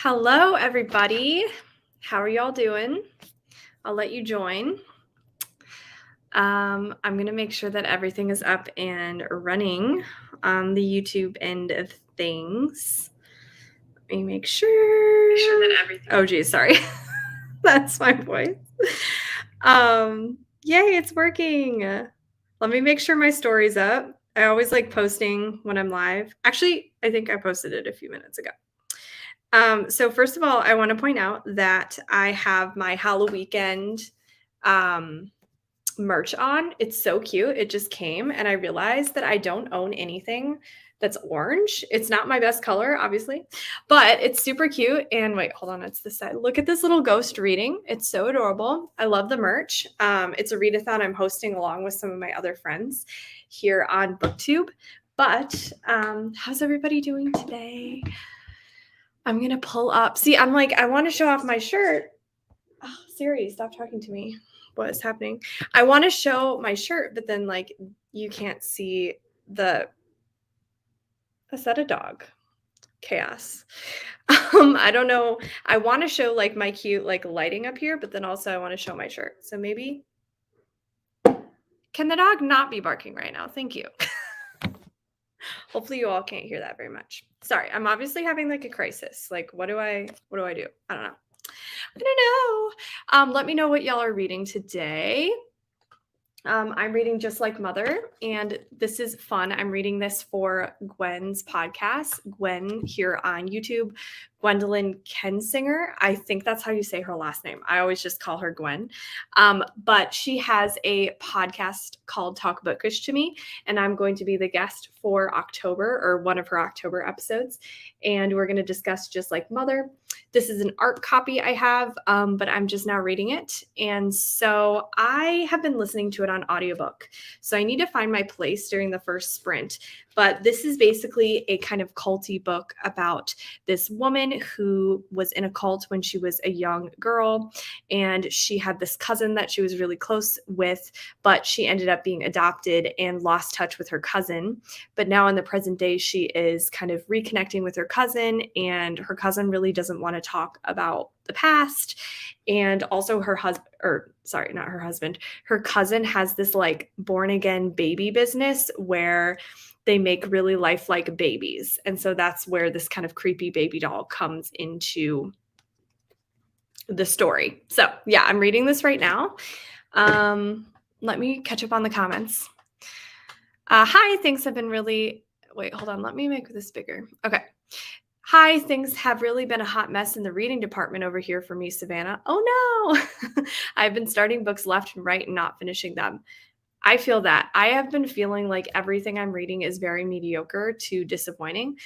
Hello, everybody. How are y'all doing? I'll let you join. I'm going to make sure that everything is up and running on the YouTube end of things. Let me make sure that everything. Oh, geez, sorry. That's my voice. Yay, it's working. Let me make sure my story's up. I always like posting when I'm live. Actually, I think I posted it a few minutes ago. So first of all, I want to point out that I have my Halloween merch on. It's so cute. It just came and I realized that I don't own anything that's orange. It's not my best color, obviously, but it's super cute. And wait, hold on. It's this side. Look at this little ghost reading. It's so adorable. I love the merch. It's a readathon I'm hosting along with some of my other friends here on BookTube. But how's everybody doing today? I'm going to pull up. See, I'm like, I want to show off my shirt. Oh, Siri, stop talking to me. What is happening? I want to show my shirt, but then like you can't see the, is that a dog? Chaos. I don't know. I want to show like my cute like lighting up here, but then also I want to show my shirt. So maybe, can the dog not be barking right now? Thank you. Hopefully you all can't hear that very much. Sorry, I'm obviously having like a crisis. Like, what do I do? I don't know. Let me know what y'all are reading today. I'm reading Just Like Mother, and this is fun. I'm reading this for Gwen's podcast, Gwen here on YouTube, Gwendolyn Kensinger. I think that's how you say her last name. I always just call her Gwen. But she has a podcast called Talk Bookish to Me, and I'm going to be the guest for October, or one of her October episodes, and we're going to discuss Just Like Mother. This is an art copy I have, but I'm just now reading it. And so I have been listening to it on audiobook. So I need to find my place during the first sprint. But this is basically a kind of culty book about this woman who was in a cult when she was a young girl. And she had this cousin that she was really close with, but she ended up being adopted and lost touch with her cousin. But now in the present day, she is kind of reconnecting with her cousin, and her cousin really doesn't want to talk about the past. And also her husband, or sorry, not her husband, her cousin has this like born again baby business where they make really lifelike babies. And so that's where this kind of creepy baby doll comes into the story. So yeah, I'm reading this right now. Let me catch up on the comments. Hi, things have been really, wait, hold on. Let me make this bigger. Okay. Hi, things have really been a hot mess in the reading department over here for me, Savannah. Oh no. I've been starting books left and right and not finishing them. I feel that. I have been feeling like everything I'm reading is very mediocre to disappointing.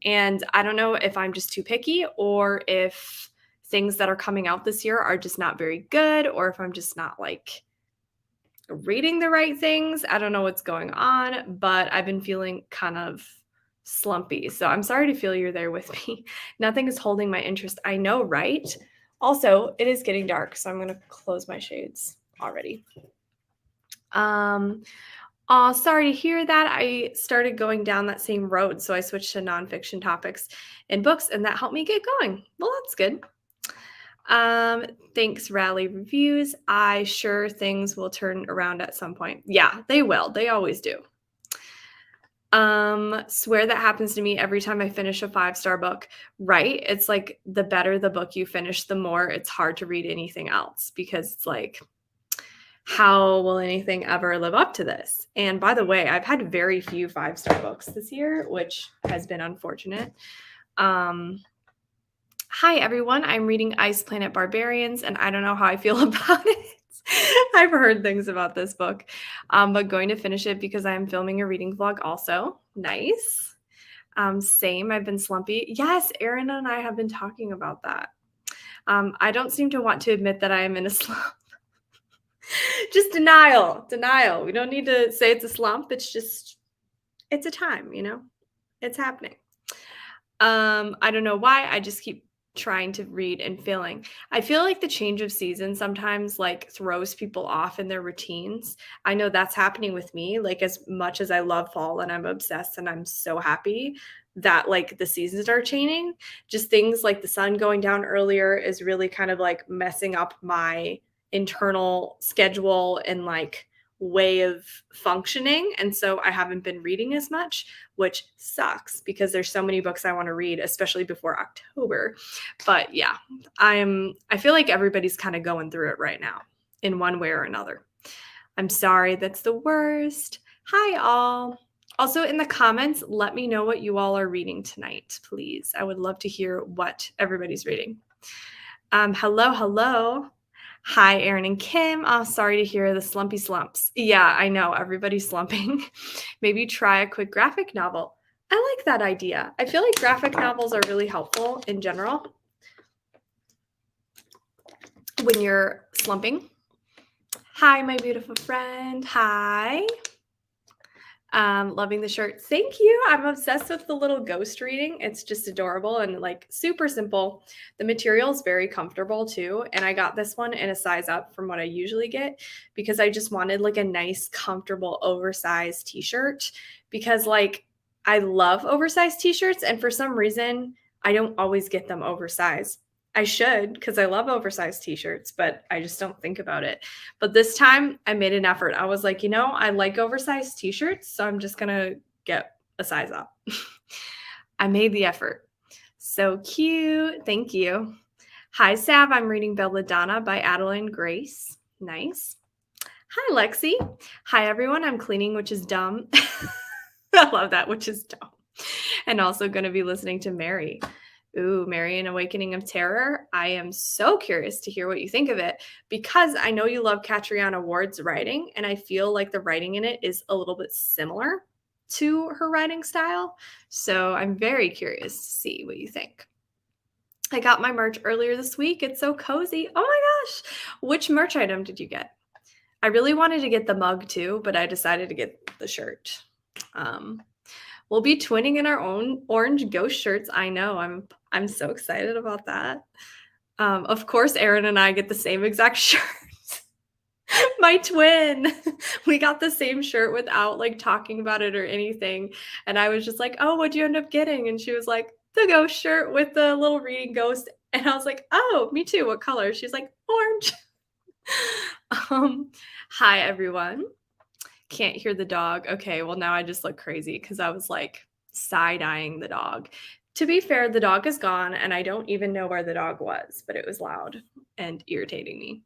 And I don't know if I'm just too picky, or if things that are coming out this year are just not very good, or if I'm just not like reading the right things. I don't know what's going on, but I've been feeling kind of slumpy. So I'm sorry to feel you're there with me. Nothing is holding my interest. I know, right? Also, it is getting dark, so I'm going to close my shades already. Sorry to hear that. I started going down that same road, so I switched to nonfiction topics and books, and that helped me get going. Well, that's good. Thanks, Rally Reviews. I sure things will turn around at some point. Yeah, they will. They always do. Swear that happens to me every time I finish a 5-star book, right? It's like the better the book you finish, the more it's hard to read anything else, because it's like, how will anything ever live up to this? And by the way, I've had very few 5-star books this year, which has been unfortunate. Hi, everyone. I'm reading Ice Planet Barbarians, and I don't know how I feel about it. I've heard things about this book, but going to finish it because I'm filming a reading vlog also. Nice. Same. I've been slumpy. Yes, Erin and I have been talking about that. I don't seem to want to admit that I am in a slump. Just denial. We don't need to say it's a slump. It's just, it's a time, you know, it's happening. I don't know why. I just keep trying to read and feeling. I feel like the change of season sometimes like throws people off in their routines. I know that's happening with me. Like as much as I love fall and I'm obsessed and I'm so happy that like the seasons are changing, just things like the sun going down earlier is really kind of like messing up my internal schedule and like way of functioning. And so I haven't been reading as much, which sucks because there's so many books I want to read, especially before October. But yeah, I feel like everybody's kind of going through it right now in one way or another. I'm sorry, that's the worst. Hi all. Also in the comments, let me know what you all are reading tonight, please. I would love to hear what everybody's reading. Hello. Hi, Erin and Kim. Oh, sorry to hear the slumpy slumps. Yeah, I know. Everybody's slumping. Maybe try a quick graphic novel. I like that idea. I feel like graphic novels are really helpful in general when you're slumping. Hi, my beautiful friend. Hi. Loving the shirt. Thank you. I'm obsessed with the little ghost reading. It's just adorable and like super simple. The material is very comfortable too. And I got this one in a size up from what I usually get because I just wanted like a nice, comfortable, oversized t-shirt because like I love oversized t-shirts. And for some reason, I don't always get them oversized. I should because I love oversized t-shirts, but I just don't think about it. But this time I made an effort. I was like, I like oversized t-shirts, so I'm just going to get a size up. I made the effort. So cute. Thank you. Hi, Sav. I'm reading Belladonna by Adeline Grace. Nice. Hi, Lexi. Hi, everyone. I'm cleaning, which is dumb. I love that, which is dumb. And also going to be listening to Mary. Ooh, Mary, An Awakening of Terror. I am so curious to hear what you think of it because I know you love Catriona Ward's writing, and I feel like the writing in it is a little bit similar to her writing style. So I'm very curious to see what you think. I got my merch earlier this week. It's so cozy. Oh my gosh. Which merch item did you get? I really wanted to get the mug too, but I decided to get the shirt. We'll be twinning in our own orange ghost shirts. I know. I'm so excited about that. Of course, Erin and I get the same exact shirt. My twin. We got the same shirt without like talking about it or anything. And I was just like, "Oh, what'd you end up getting?" And she was like, "The ghost shirt with the little reading ghost." And I was like, "Oh, me too. What color?" She's like, "Orange." Hi everyone. Can't hear the dog. Okay, well now I just look crazy because I was like side-eyeing the dog. To be fair, the dog is gone and I don't even know where the dog was, but it was loud and irritating me.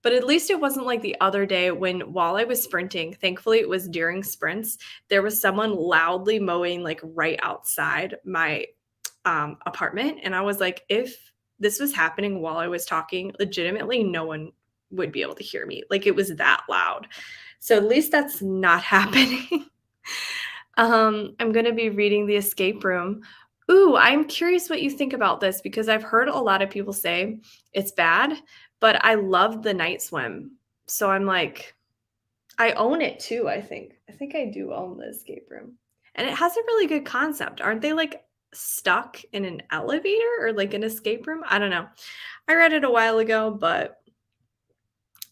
But at least it wasn't like the other day when while I was sprinting, thankfully it was during sprints, there was someone loudly mowing like right outside my apartment. And I was like, if this was happening while I was talking, legitimately no one would be able to hear me. Like it was that loud. So at least that's not happening. I'm going to be reading The Escape Room. Ooh, I'm curious what you think about this because I've heard a lot of people say it's bad, but I love the night swim. So I'm like, I own it too, I think. I think I do own The Escape Room. And it has a really good concept. Aren't they like stuck in an elevator or like an escape room? I don't know. I read it a while ago, but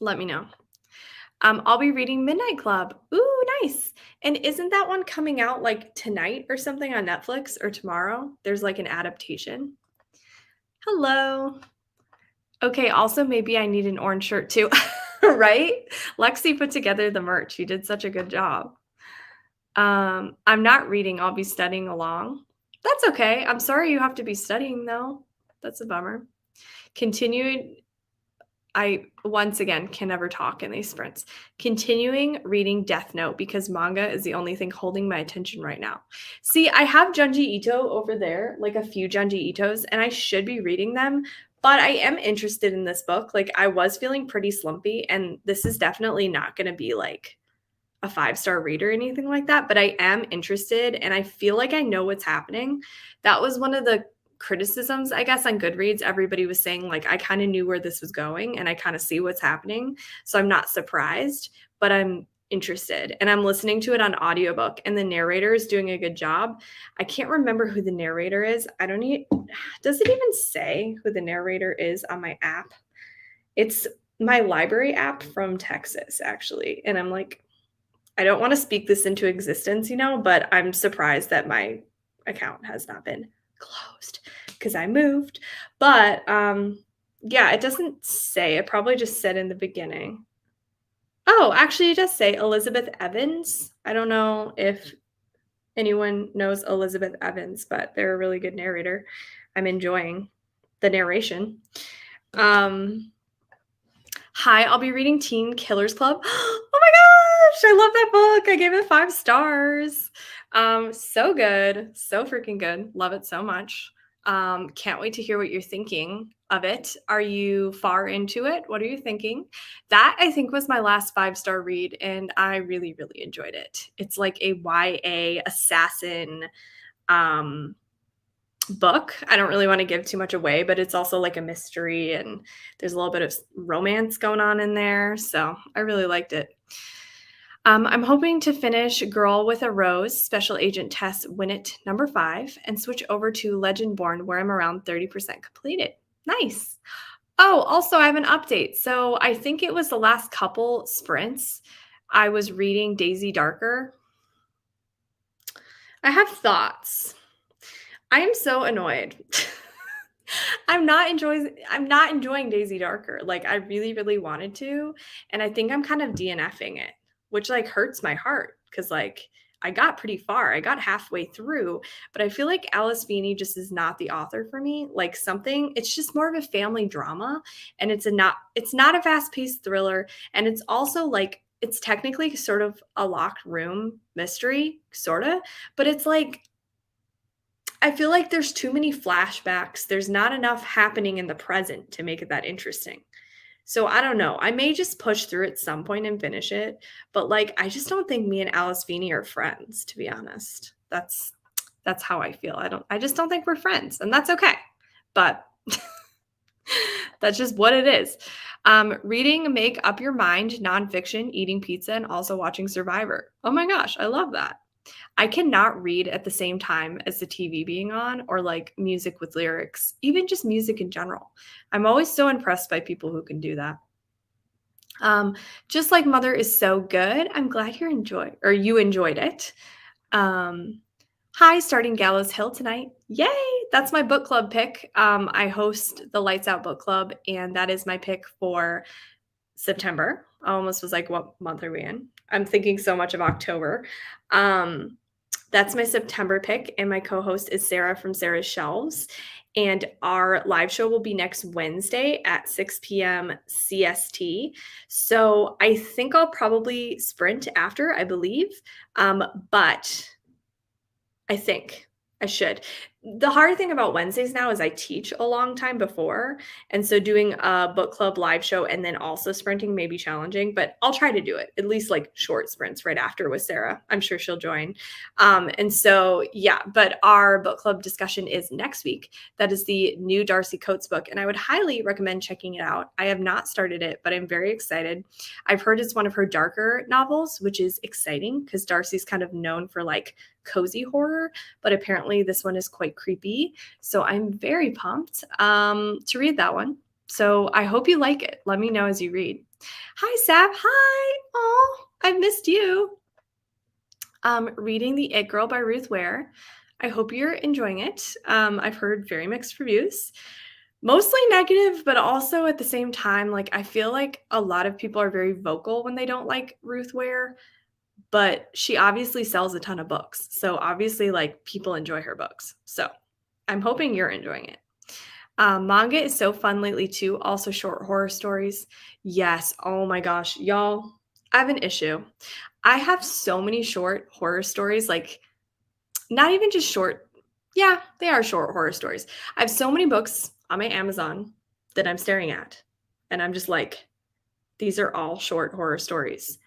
let me know. I'll be reading Midnight Club. Ooh, nice. And isn't that one coming out like tonight or something on Netflix or tomorrow? There's like an adaptation. Hello. Okay, also maybe I need an orange shirt too, right? Lexi put together the merch. You did such a good job. I'm not reading. I'll be studying along. That's okay. I'm sorry you have to be studying though. That's a bummer. Continuing I once again can never talk in these sprints. Continuing reading Death Note because manga is the only thing holding my attention right now. See, I have Junji Ito over there, like a few Junji Itos, and I should be reading them, but I am interested in this book. Like I was feeling pretty slumpy, and this is definitely not going to be like a 5-star reader or anything like that, but I am interested and I feel like I know what's happening. That was one of the criticisms, I guess, on Goodreads. Everybody was saying like I kind of knew where this was going and I kind of see what's happening. So I'm not surprised, but I'm interested, and I'm listening to it on audiobook, and the narrator is doing a good job. I can't remember who the narrator is. I don't need Does it even say who the narrator is on my app? It's my library app from Texas, actually, and I'm like, I don't wanna speak this into existence, but I'm surprised that my account has not been closed because I moved. But, yeah, it doesn't say. It probably just said in the beginning. Oh, actually, it does say Elizabeth Evans. I don't know if anyone knows Elizabeth Evans, but they're a really good narrator. I'm enjoying the narration. Hi, I'll be reading Teen Killers Club. Oh my gosh, I love that book. I gave it 5 stars. So good. So freaking good. Love it so much. Can't wait to hear what you're thinking of it. Are you far into it? What are you thinking? That I think was my last 5-star read, and I really, really enjoyed it. It's like a YA assassin book. I don't really want to give too much away, but it's also like a mystery and there's a little bit of romance going on in there. So I really liked it. I'm hoping to finish Girl with a Rose Special Agent Tess Winnet number 5 and switch over to Legend Born, where I'm around 30% completed. Nice. Oh, also, I have an update. So I think it was the last couple sprints. I was reading Daisy Darker. I have thoughts. I am so annoyed. I'm not enjoying Daisy Darker. Like, I really, really wanted to, and I think I'm kind of DNFing it, which like hurts my heart because like I got pretty far. I got halfway through, but I feel like Alice Feeney just is not the author for me. Like it's just more of a family drama, and it's not a fast-paced thriller, and it's also like it's technically sort of a locked room mystery, sort of, but it's like I feel like there's too many flashbacks. There's not enough happening in the present to make it that interesting. So I don't know. I may just push through at some point and finish it, but like I just don't think me and Alice Feeney are friends, to be honest. That's how I feel. I just don't think we're friends, and that's okay. But that's just what it is. Reading Make Up Your Mind, nonfiction, eating pizza, and also watching Survivor. Oh my gosh, I love that. I cannot read at the same time as the TV being on or like music with lyrics, even just music in general. I'm always so impressed by people who can do that. Just Like Mother is so good. I'm glad you enjoyed it. Hi, starting Gallows Hill tonight. Yay! That's my book club pick. I host the Lights Out Book Club, and that is my pick for September. I almost was like, what month are we in? I'm thinking so much of October. That's my September pick, and my co-host is Sarah from Sarah's Shelves. And our live show will be next Wednesday at 6 p.m. CST. So I think I'll probably sprint after, I believe. But I think I should. The hard thing about Wednesdays now is I teach a long time before. And so doing a book club live show and then also sprinting may be challenging, but I'll try to do it, at least like short sprints right after with Sarah. I'm sure she'll join. And so, yeah, but our book club discussion is next week. That is the new Darcy Coates book, and I would highly recommend checking it out. I have not started it, but I'm very excited. I've heard it's one of her darker novels, which is exciting because Darcy's kind of known for like cozy horror, but apparently this one is quite creepy. So I'm very pumped to read that one. So I hope you like it. Let me know as you read. Hi, Sab. Hi. Oh, I've missed you. Reading The It Girl by Ruth Ware. I hope you're enjoying it. I've heard very mixed reviews. Mostly negative, but also at the same time, like I feel like a lot of people are very vocal when they don't like Ruth Ware, but she obviously sells a ton of books. So obviously like people enjoy her books. So I'm hoping you're enjoying it. Manga is so fun lately too. Also short horror stories. Yes. Oh my gosh, y'all, I have an issue. I have so many short horror stories, like not even just short. Yeah, they are short horror stories. I have so many books on my Amazon that I'm staring at. And I'm just like, these are all short horror stories.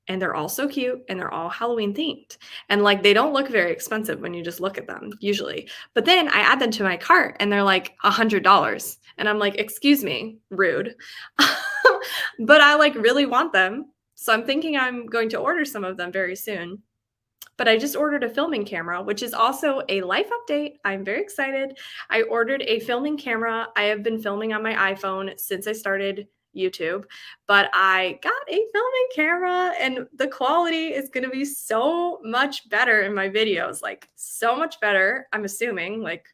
And they're all so cute, and they're all Halloween themed. And like they don't look very expensive when you just look at them usually. But then I add them to my cart and they're like $100. And I'm like, excuse me, rude. But I like really want them. So I'm thinking I'm going to order some of them very soon. But I just ordered a filming camera, which is also a life update. I'm very excited. I ordered a filming camera. I have been filming on my iPhone since I started YouTube, but I got a filming camera and the quality is going to be so much better in my videos, like so much better. I'm assuming like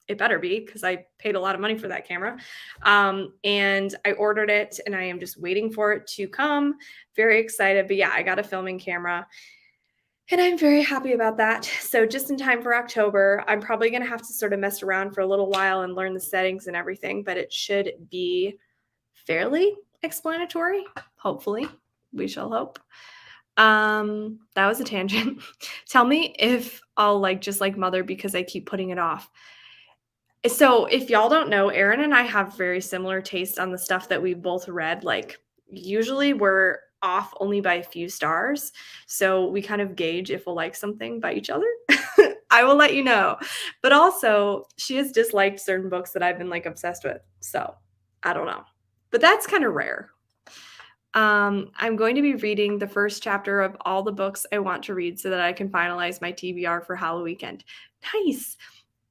it better be because I paid a lot of money for that camera. And I ordered it and I am just waiting for it to come. Very excited. But yeah, I got a filming camera. And I'm very happy about that. So just in time for October, I'm probably going to have to sort of mess around for a little while and learn the settings and everything, but it should be fairly explanatory. Hopefully, we shall hope. That was a tangent. Tell me if I'll just like mother because I keep putting it off. So if y'all don't know, Erin and I have very similar taste on the stuff that we both read. Like usually we're off only by a few stars. So we kind of gauge if we'll like something by each other. I will let you know. But also she has disliked certain books that I've been like obsessed with. So I don't know. But that's kind of rare. I'm going to be reading the first chapter of all the books I want to read so that I can finalize my TBR for Halloween weekend. Nice.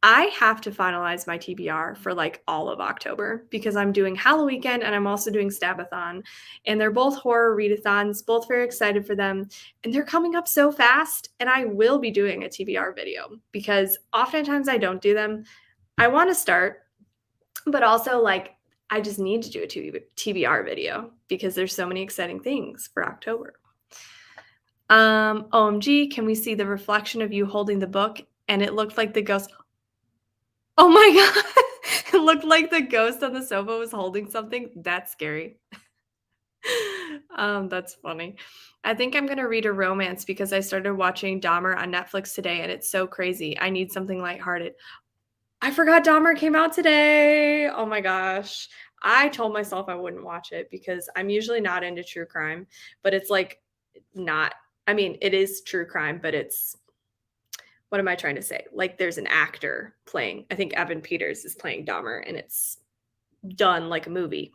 I have to finalize my TBR for like all of October because I'm doing Halloween weekend and I'm also doing Stabathon. And they're both horror readathons, both very excited for them. And they're coming up so fast. And I will be doing a TBR video because oftentimes I don't do them. I want to start, but also like I just need to do a TBR video because there's so many exciting things for October. OMG, can we see the reflection of you holding the book? And it looked like the ghost. Oh my god. It looked like the ghost on the sofa was holding something. That's scary. That's funny. I think I'm gonna read a romance because I started watching Dahmer on Netflix today and it's so crazy. I need something lighthearted. I forgot Dahmer came out today. Oh my gosh. I told myself I wouldn't watch it because I'm usually not into true crime, but it's like not, I mean, it is true crime, but it's, what am I trying to say? Like there's an actor playing, I think Evan Peters is playing Dahmer and it's done like a movie.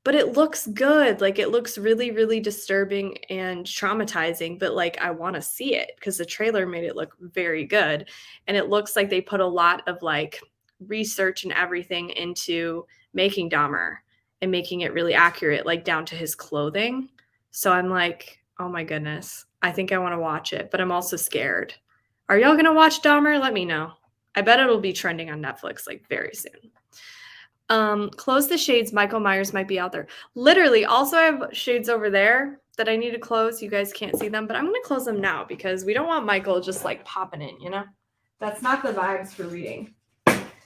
But it looks good. Like it looks really, really disturbing and traumatizing, but like I want to see it because the trailer made it look very good. And it looks like they put a lot of like research and everything into making Dahmer and making it really accurate, like down to his clothing. So I'm like, oh my goodness, I think I want to watch it, but I'm also scared. Are y'all going to watch Dahmer? Let me know. I bet it'll be trending on Netflix like very soon. Close the shades. Michael Myers might be out there. Literally, also I have shades over there that I need to close. You guys can't see them, but I'm going to close them now because we don't want Michael just like popping in, you know? That's not the vibes for reading.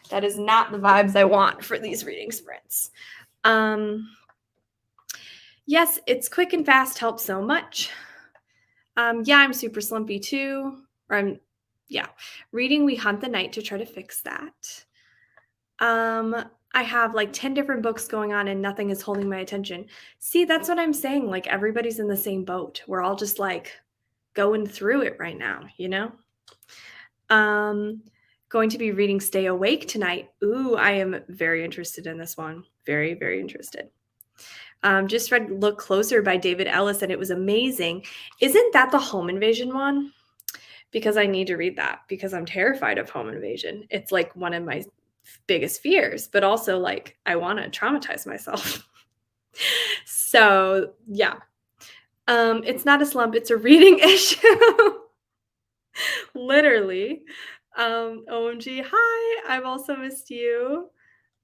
That is not the vibes I want for these reading sprints. Yes, it's quick and fast helps so much. Yeah, I'm super slumpy too. Reading We Hunt the Night to try to fix that. I have like 10 different books going on and nothing is holding my attention. See, that's what I'm saying. Like everybody's in the same boat. We're all just like going through it right now, you know? Going to be reading Stay Awake tonight. Ooh, I am very interested in this one. Very, very interested. Just read Look Closer by David Ellis and it was amazing. Isn't that the home invasion one? Because I need to read that because I'm terrified of home invasion. It's like one of my biggest fears, but also like I want to traumatize myself. So yeah, it's not a slump, it's a reading issue. Literally. OMG, hi, I've also missed you.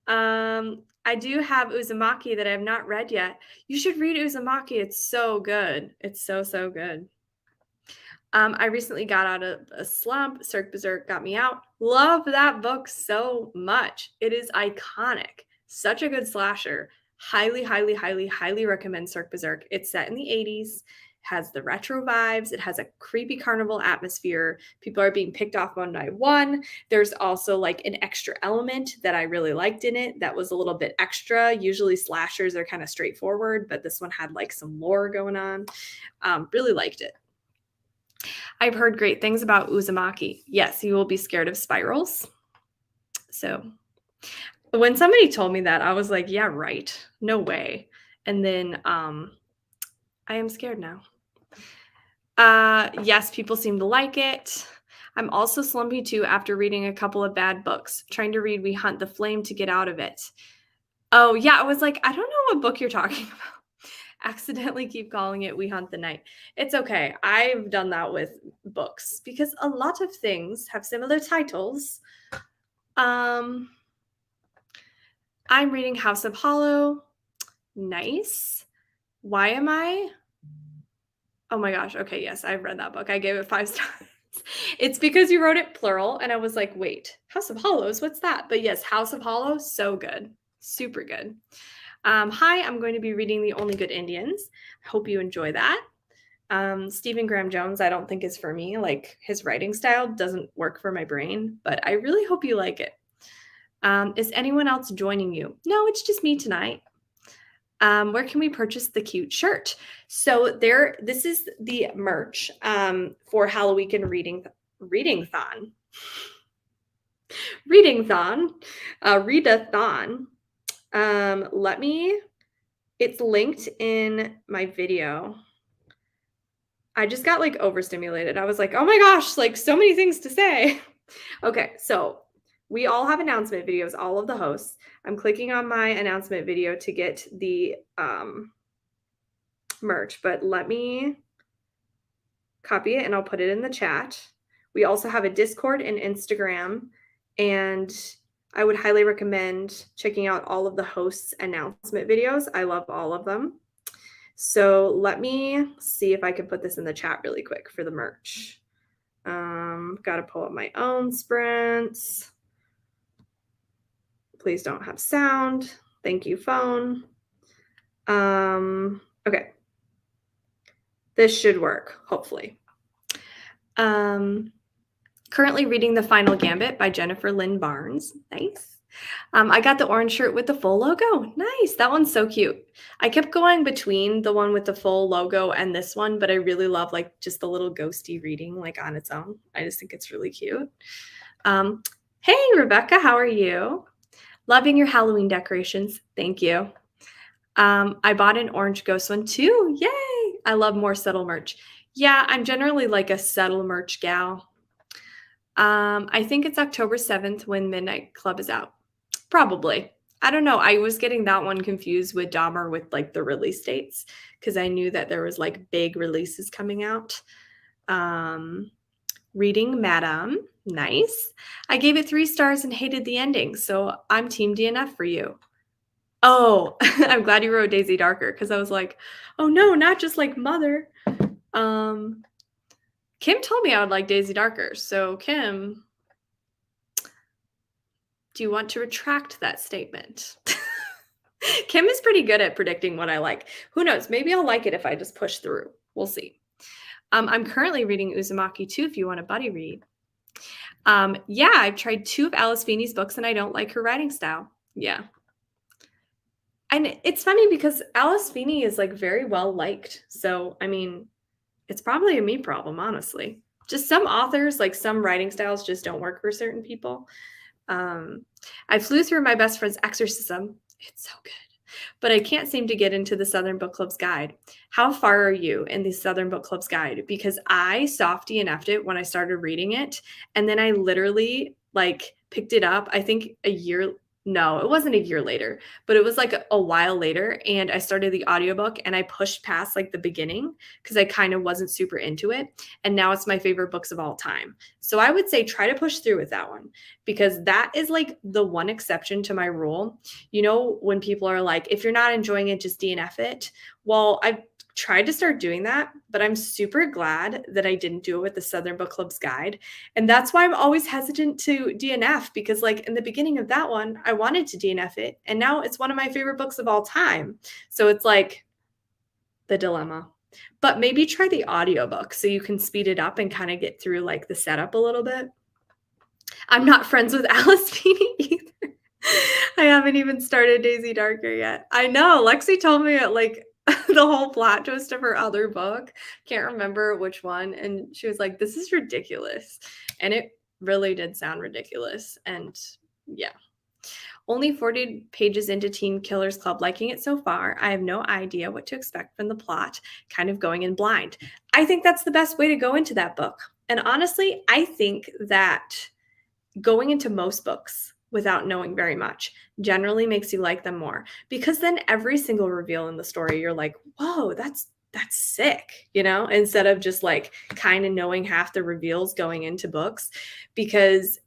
I do have Uzumaki that I have not read yet. You should read Uzumaki. It's so good. It's so, so good. I recently got out of a slump. Cirque Berserk got me out. Love that book so much. It is iconic. Such a good slasher. Highly, highly, highly, highly recommend Cirque Berserk. It's set in the 80s, has the retro vibes. It has a creepy carnival atmosphere. People are being picked off one by one. There's also like an extra element that I really liked in it that was a little bit extra. Usually slashers are kind of straightforward, but this one had like some lore going on. Really liked it. I've heard great things about Uzumaki. Yes, you will be scared of spirals. So when somebody told me that, I was like, yeah, right. No way. And then I am scared now. Yes, people seem to like it. I'm also slumpy too after reading a couple of bad books, trying to read We Hunt the Flame to get out of it. Oh, yeah, I was like, I don't know what book you're talking about. Accidentally keep calling it We Hunt the Night. It's okay. I've done that with books because a lot of things have similar titles. I'm reading House of Hollow. Nice. Why am I? Oh my gosh. Okay, yes, I've read that book. I gave it 5 stars. It's because you wrote it plural, and I was like, wait, House of Hollows, what's that? But yes, House of Hollows, so good. Super good. Hi, I'm going to be reading The Only Good Indians. I hope you enjoy that. Stephen Graham Jones, I don't think is for me. Like his writing style doesn't work for my brain, but I really hope you like it. Is anyone else joining you? No, it's just me tonight. Where can we purchase the cute shirt? So this is the merch for Halloween and reading-thon. Readathon. It's linked in my video. I just got like overstimulated. I was like, oh my gosh, like so many things to say. Okay, so we all have announcement videos, all of the hosts. I'm clicking on my announcement video to get the merch, but let me copy it and I'll put it in the chat. We also have a Discord and Instagram, and I would highly recommend checking out all of the hosts' announcement videos. I love all of them. So let me see if I can put this in the chat really quick for the merch. Got to pull up my own sprints. Please don't have sound. Thank you, phone. Okay. This should work, hopefully. Currently reading The Final Gambit by Jennifer Lynn Barnes. Nice. I got the orange shirt with the full logo. Nice. That one's so cute. I kept going between the one with the full logo and this one, but I really love like just the little ghosty reading like on its own. I just think it's really cute. Hey, Rebecca, how are you? Loving your Halloween decorations. Thank you. I bought an orange ghost one too. Yay. I love more subtle merch. Yeah, I'm generally like a subtle merch gal. I think it's October 7th when Midnight Club is out. Probably. I don't know. I was getting that one confused with Dahmer with like the release dates because I knew that there was like big releases coming out. Reading Madame. Nice. I gave it 3 stars and hated the ending, so I'm Team DNF for you. Oh, I'm glad you wrote Daisy Darker because I was like, oh no, not just like Mother. Kim told me I would like Daisy Darker, so Kim, do you want to retract that statement? Kim is pretty good at predicting what I like. Who knows? Maybe I'll like it if I just push through. We'll see. I'm currently reading Uzumaki too, if you want a buddy read. Yeah, I've tried 2 of Alice Feeney's books and I don't like her writing style. Yeah. And it's funny because Alice Feeney is like very well liked. So, I mean, it's probably a me problem, honestly. Just some authors, like some writing styles just don't work for certain people. I flew through my best friend's exorcism. It's so good. But I can't seem to get into the Southern Book Club's guide. How far are you in the Southern Book Club's guide? Because I soft DNF'd it when I started reading it. And then I literally like picked it up, I think no, it wasn't a year later, but it was like a while later. And I started the audiobook and I pushed past like the beginning because I kind of wasn't super into it. And now it's my favorite books of all time. So I would say try to push through with that one because that is like the one exception to my rule. You know, when people are like, if you're not enjoying it, just DNF it. Well, I've tried to start doing that, but I'm super glad that I didn't do it with the Southern Book Club's guide. And that's why I'm always hesitant to DNF because like in the beginning of that one, I wanted to DNF it. And now it's one of my favorite books of all time. So it's like the dilemma. But maybe try the audiobook so you can speed it up and kind of get through like the setup a little bit. I'm not friends with Alice Feeney either. I haven't even started Daisy Darker yet. I know. Lexi told me like the whole plot twist of her other book. Can't remember which one. And she was like, this is ridiculous. And it really did sound ridiculous. And yeah. Only 40 pages into Teen Killers Club, liking it so far. I have no idea what to expect from the plot, kind of going in blind. I think that's the best way to go into that book. And honestly, I think that going into most books without knowing very much generally makes you like them more, because then every single reveal in the story, you're like, whoa, that's sick, instead of just like kind of knowing half the reveals going into books. Because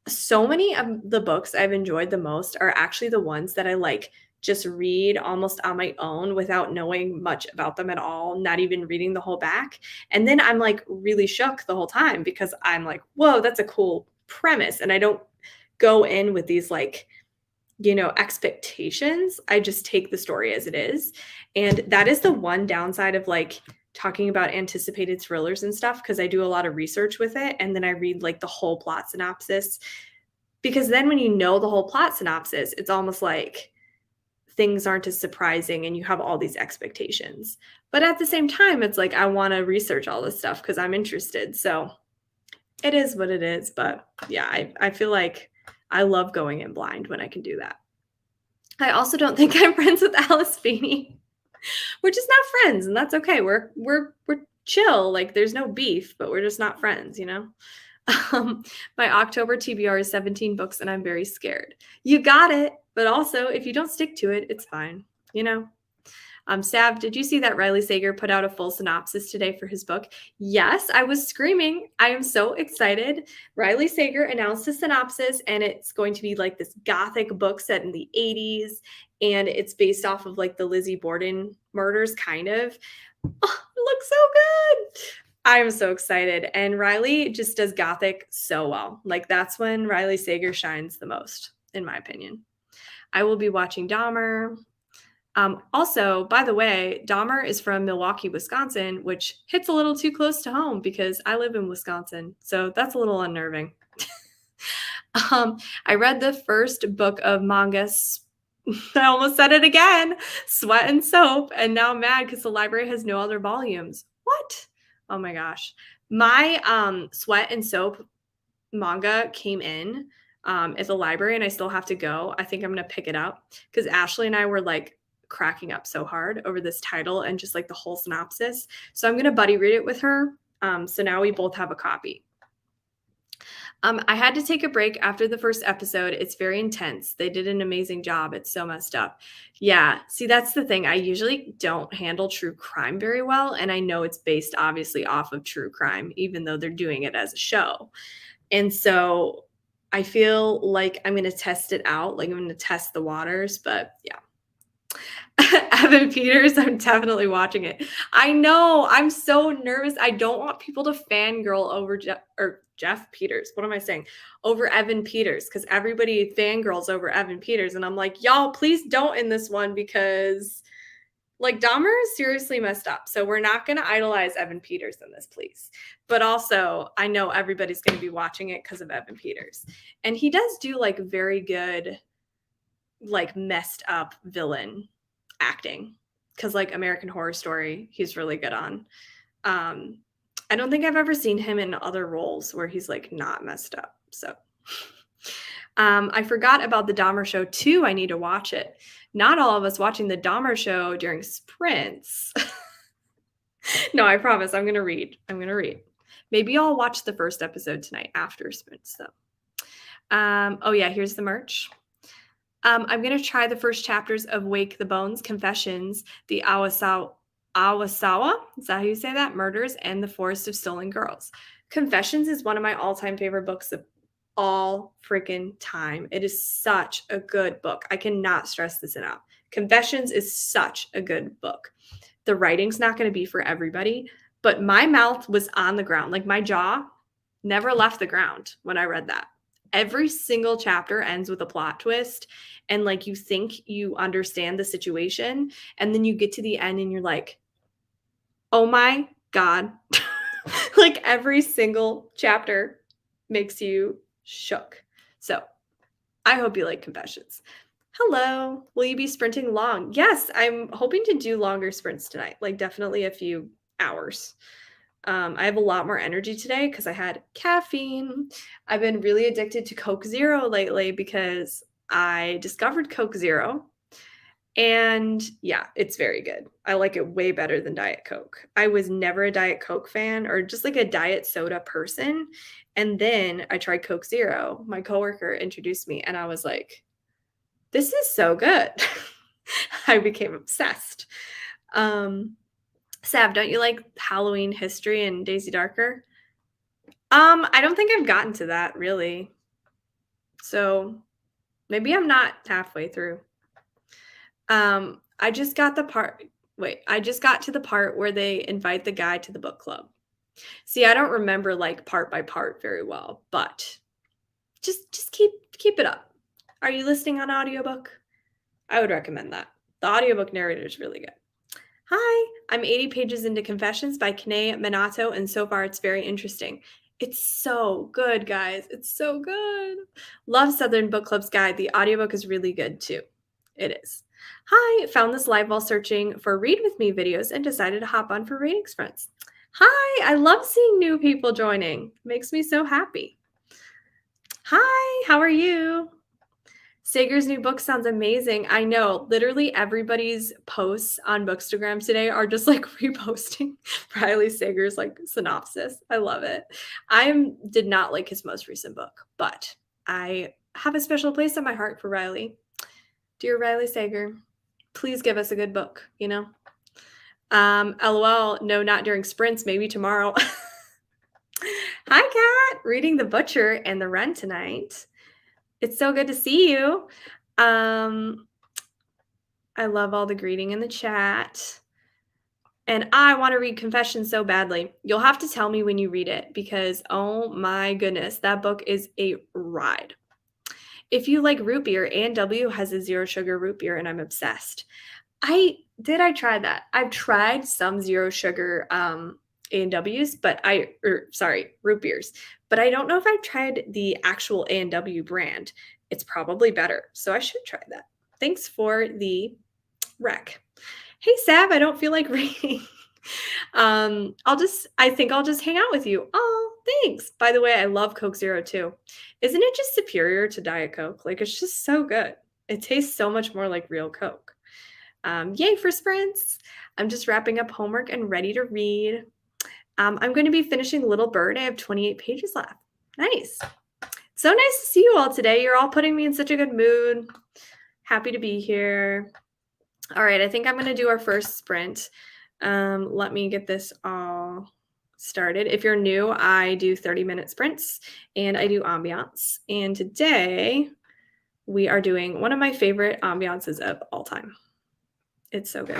so many of the books I've enjoyed the most are actually the ones that I like just read almost on my own without knowing much about them at all, not even reading the whole back. And then I'm like really shook the whole time because I'm like, whoa, that's a cool premise. And I don't go in with these like, expectations. I just take the story as it is. And that is the one downside of like talking about anticipated thrillers and stuff, because I do a lot of research with it and then I read like the whole plot synopsis. Because then when you know the whole plot synopsis, it's almost like things aren't as surprising and you have all these expectations. But at the same time, it's like I want to research all this stuff because I'm interested. So it is what it is. But yeah, I feel like I love going in blind when I can do that. I also don't think I'm friends with Alice Feeney. We're just not friends, and that's okay. We're chill. Like there's no beef, but we're just not friends, My October TBR is 17 books, and I'm very scared. You got it. But also, if you don't stick to it, it's fine. Sav, did you see that Riley Sager put out a full synopsis today for his book? Yes, I was screaming. I am so excited. Riley Sager announced a synopsis, and it's going to be like this gothic book set in the 80s, and it's based off of like the Lizzie Borden murders, kind of. Oh, it looks so good. I'm so excited. And Riley just does gothic so well. Like that's when Riley Sager shines the most, in my opinion. I will be watching Dahmer. Also, by the way, Dahmer is from Milwaukee, Wisconsin, which hits a little too close to home because I live in Wisconsin. So that's a little unnerving. I read the first book of manga. I almost said it again. Sweat and Soap. And now I'm mad because the library has no other volumes. What? Oh my gosh. My Sweat and Soap manga came in at the library and I still have to go. I think I'm going to pick it up because Ashley and I were like cracking up so hard over this title and just like the whole synopsis. So I'm going to buddy read it with her. So now we both have a copy. I had to take a break after the first episode. It's very intense. They did an amazing job. It's so messed up. Yeah. See, that's the thing. I usually don't handle true crime very well. And I know it's based obviously off of true crime, even though they're doing it as a show. And so I feel like I'm going to test it out. Like I'm going to test the waters, but yeah. Evan Peters, I'm definitely watching it. I know. I'm so nervous. I don't want people to fangirl over Jeff Peters. What am I saying? Over Evan Peters, because everybody fangirls over Evan Peters. And I'm like, y'all, please don't in this one, because like Dahmer is seriously messed up. So we're not going to idolize Evan Peters in this, please. But also, I know everybody's going to be watching it because of Evan Peters. And he does do like very good, like messed up villain acting, because like American Horror Story, he's really good on. I don't think I've ever seen him in other roles where he's like not messed up. So I forgot about the Dahmer show too. I need to watch it. Not all of us watching the Dahmer show during sprints. No, I promise I'm going to read. Maybe I'll watch the first episode tonight after sprints though. Oh yeah, here's the merch. I'm going to try the first chapters of Wake the Bones, Confessions, the Awasawa, is that how you say that? Murders, and the Forest of Stolen Girls. Confessions is one of my all-time favorite books of all freaking time. It is such a good book. I cannot stress this enough. Confessions is such a good book. The writing's not going to be for everybody, but my mouth was on the ground. Like my jaw never left the ground when I read that. Every single chapter ends with a plot twist, and like you think you understand the situation, and then you get to the end and you're like, oh my God. Like every single chapter makes you shook. So I hope you like Confessions. Hello. Will you be sprinting long? Yes, I'm hoping to do longer sprints tonight, like definitely a few hours. I have a lot more energy today because I had caffeine. I've been really addicted to Coke Zero lately because I discovered Coke Zero. And yeah, it's very good. I like it way better than Diet Coke. I was never a Diet Coke fan or just like a diet soda person. And then I tried Coke Zero. My coworker introduced me and I was like, this is so good. I became obsessed. Sav, don't you like Halloween history and Daisy Darker? I don't think I've gotten to that really. So maybe I'm not halfway through. I just got I just got to the part where they invite the guy to the book club. See, I don't remember like part by part very well, but just keep it up. Are you listening on audiobook? I would recommend that. The audiobook narrator is really good. Hi, I'm 80 pages into Confessions by Kane Minato, and so far it's very interesting. It's so good, guys. It's so good. Love Southern Book Club's guide. The audiobook is really good too. It is. Hi, found this live while searching for Read With Me videos and decided to hop on for Reading Sprints. Hi, I love seeing new people joining. Makes me so happy. Hi, how are you? Sager's new book sounds amazing. I know, literally everybody's posts on Bookstagram today are just like reposting Riley Sager's like synopsis. I love it. I did not like his most recent book, but I have a special place in my heart for Riley. Dear Riley Sager, please give us a good book, you know? LOL, no, not during sprints, maybe tomorrow. Hi, Kat. Reading The Butcher and The Wren tonight. It's so good to see you. I love all the greeting in the chat. And I want to read Confession so badly. You'll have to tell me when you read it because, oh my goodness, that book is a ride. If you like root beer, A&W has a zero sugar root beer and I'm obsessed. I tried that. I've tried some zero sugar A&Ws, but root beers. But I don't know if I've tried the actual A&W brand. It's probably better. So I should try that. Thanks for the rec. Hey, Sav, I don't feel like reading. I think I'll just hang out with you. Oh, thanks. By the way, I love Coke Zero too. Isn't it just superior to Diet Coke? Like, it's just so good. It tastes so much more like real Coke. Yay for sprints. I'm just wrapping up homework and ready to read. I'm going to be finishing Little Bird. I have 28 pages left. Nice. So nice to see you all today. You're all putting me in such a good mood. Happy to be here. All right, I think I'm going to do our first sprint. Let me get this all started. If you're new, I do 30-minute sprints and I do ambiance. And today we are doing one of my favorite ambiances of all time. It's so good.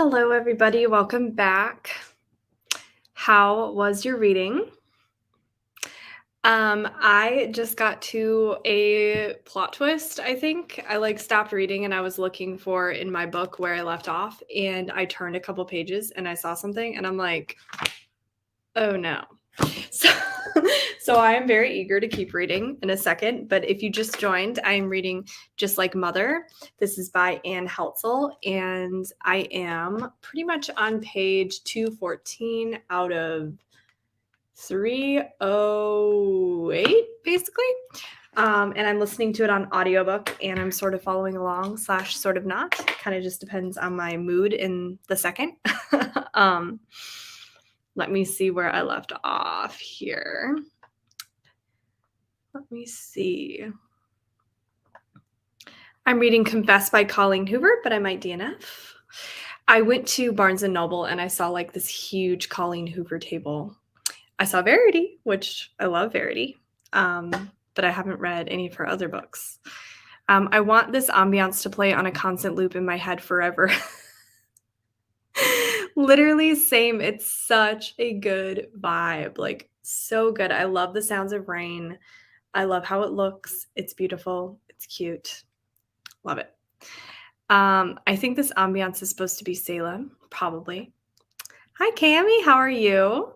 Hello, everybody. Welcome back. How was your reading? I just got to a plot twist, I think. I stopped reading and I was looking for in my book where I left off, and I turned a couple pages and I saw something and I'm like, oh no. So, so I am very eager to keep reading in a second. But if you just joined, I am reading Just Like Mother. This is by Anne Heltzel, and I am pretty much on page 214 out of 308, basically. And I'm listening to it on audiobook, and I'm sort of following along / sort of not. Kind of just depends on my mood in the second. Let me see where I left off here. Let me see. I'm reading Confess by Colleen Hoover, but I might DNF. I went to Barnes & Noble and I saw this huge Colleen Hoover table. I saw Verity, which I love Verity, but I haven't read any of her other books. I want this ambiance to play on a constant loop in my head forever. Literally same. It's such a good vibe. So good. I love the sounds of rain. I love how it looks. It's beautiful. It's cute. Love it. I think this ambiance is supposed to be Salem, probably. Hi, Cami. How are you?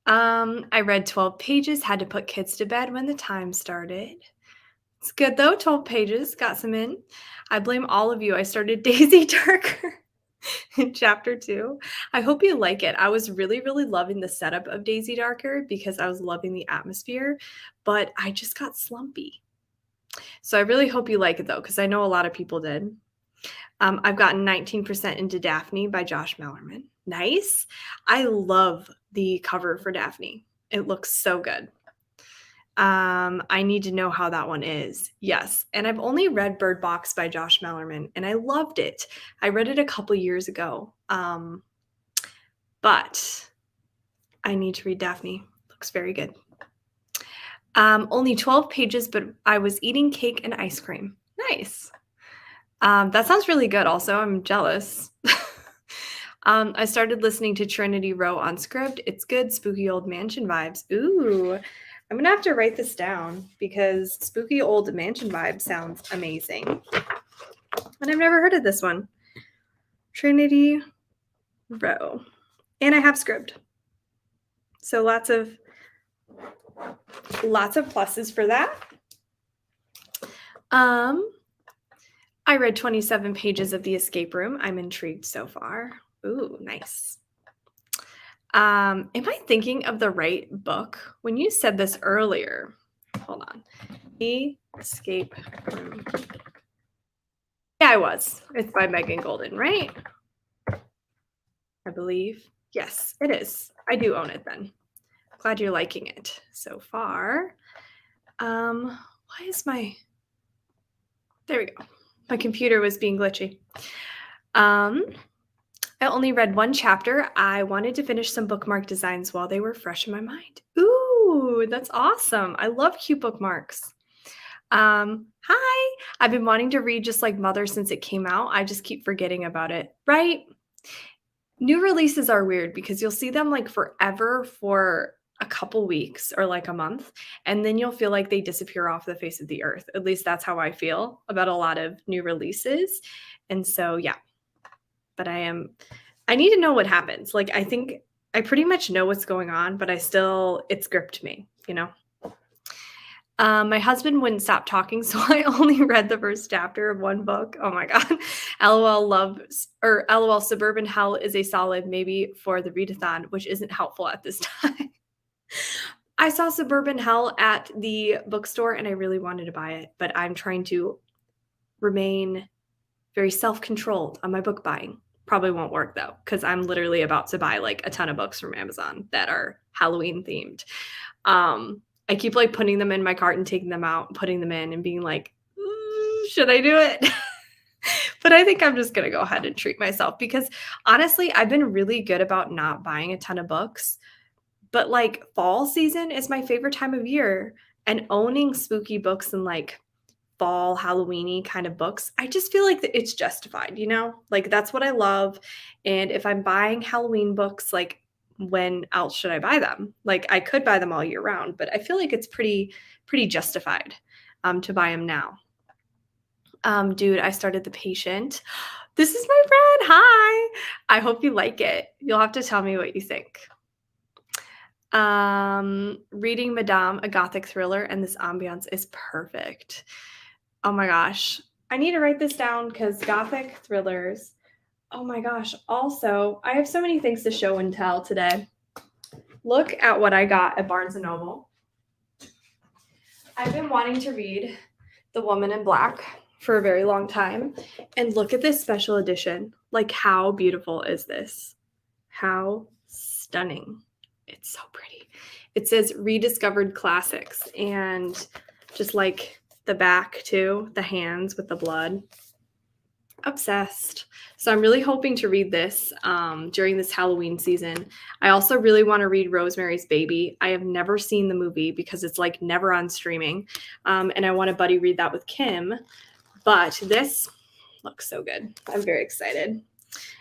I read 12 pages, had to put kids to bed when the time started. It's good though, 12 pages, got some in. I blame all of you. I started Daisy Darker in chapter 2. I hope you like it. I was really, really loving the setup of Daisy Darker because I was loving the atmosphere, but I just got slumpy. So I really hope you like it though, because I know a lot of people did. I've gotten 19% into Daphne by Josh Mellerman. Nice. I love the cover for Daphne. It looks so good. I need to know how that one is. Yes. And I've only read Bird Box by Josh Mellerman, and I loved it. I read it a couple years ago. But I need to read Daphne. Looks very good. Only 12 pages, but I was eating cake and ice cream. Nice. That sounds really good also. I'm jealous. I started listening to Trinity Row on Scribd. It's good, spooky old mansion vibes. Ooh, I'm going to have to write this down because spooky old mansion vibes sounds amazing. And I've never heard of this one. Trinity Row. And I have Scribd. So lots of pluses for that. I read 27 pages of The Escape Room. I'm intrigued so far. Ooh, nice. Am I thinking of the right book? When you said this earlier, hold on. The Escape Room. Yeah, I was. It's by Megan Golden, right? I believe. Yes, it is. I do own it then. Glad you're liking it so far. Why is there we go. My computer was being glitchy. I only read one chapter. I wanted to finish some bookmark designs while they were fresh in my mind. Ooh, that's awesome. I love cute bookmarks. Hi. I've been wanting to read Just Like Mother since it came out. I just keep forgetting about it, right? New releases are weird because you'll see them forever for a couple weeks or a month, and then you'll feel like they disappear off the face of the earth. At least that's how I feel about a lot of new releases. And so, yeah. But I need to know what happens. I think I pretty much know what's going on, but it's gripped me, My husband wouldn't stop talking, so I only read the first chapter of one book. Oh my God. LOL Suburban Hell is a solid maybe for the readathon, which isn't helpful at this time. I saw Suburban Hell at the bookstore and I really wanted to buy it, but I'm trying to remain very self-controlled on my book buying. Probably won't work though, because I'm literally about to buy a ton of books from Amazon that are Halloween themed. I keep putting them in my cart and taking them out, putting them in and being should I do it? But I think I'm just going to go ahead and treat myself because honestly, I've been really good about not buying a ton of books. But fall season is my favorite time of year, and owning spooky books in fall Halloweeny kind of books, I just feel like it's justified, Like that's what I love. And if I'm buying Halloween books, like when else should I buy them? Like I could buy them all year round, but I feel like it's pretty justified to buy them now. Dude, I started The Patient. This is my friend. Hi. I hope you like it. You'll have to tell me what you think. Reading Madame, a gothic thriller, and this ambiance is perfect. Oh my gosh. I need to write this down because gothic thrillers. Oh my gosh. Also, I have so many things to show and tell today. Look at what I got at Barnes & Noble. I've been wanting to read The Woman in Black for a very long time. And look at this special edition. Like, how beautiful is this? How stunning. It's so pretty. It says Rediscovered Classics, and just like the back too, the hands with the blood. Obsessed. So I'm really hoping to read this during this Halloween season. I also really want to read Rosemary's Baby. I have never seen the movie because it's like never on streaming. And I want to buddy read that with Kim. But this looks so good. I'm very excited.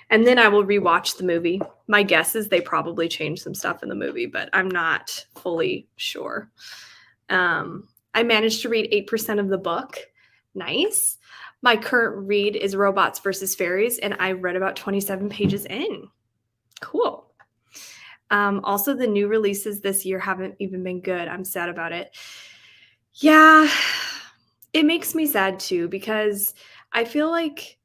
And then I will rewatch the movie. My guess is they probably changed some stuff in the movie, but I'm not fully sure. I managed to read 8% of the book. Nice. My current read is Robots versus Fairies, and I read about 27 pages in. Cool. Also, the new releases this year haven't even been good. I'm sad about it. Yeah, it makes me sad too, because I feel like,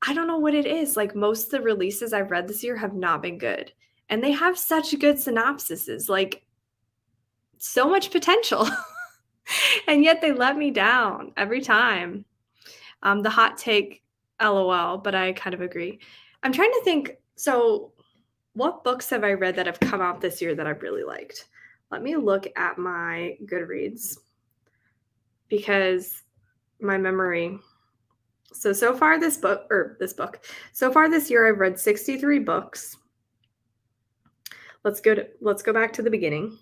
I don't know what it is. Like most of the releases I've read this year have not been good. And they have such good synopsises, like so much potential. And yet they let me down every time. The hot take, LOL, but I kind of agree. I'm trying to think, so what books have I read that have come out this year that I've really liked? Let me look at my Goodreads because my memory. So far this year I've read 63 books. Let's go back to the beginning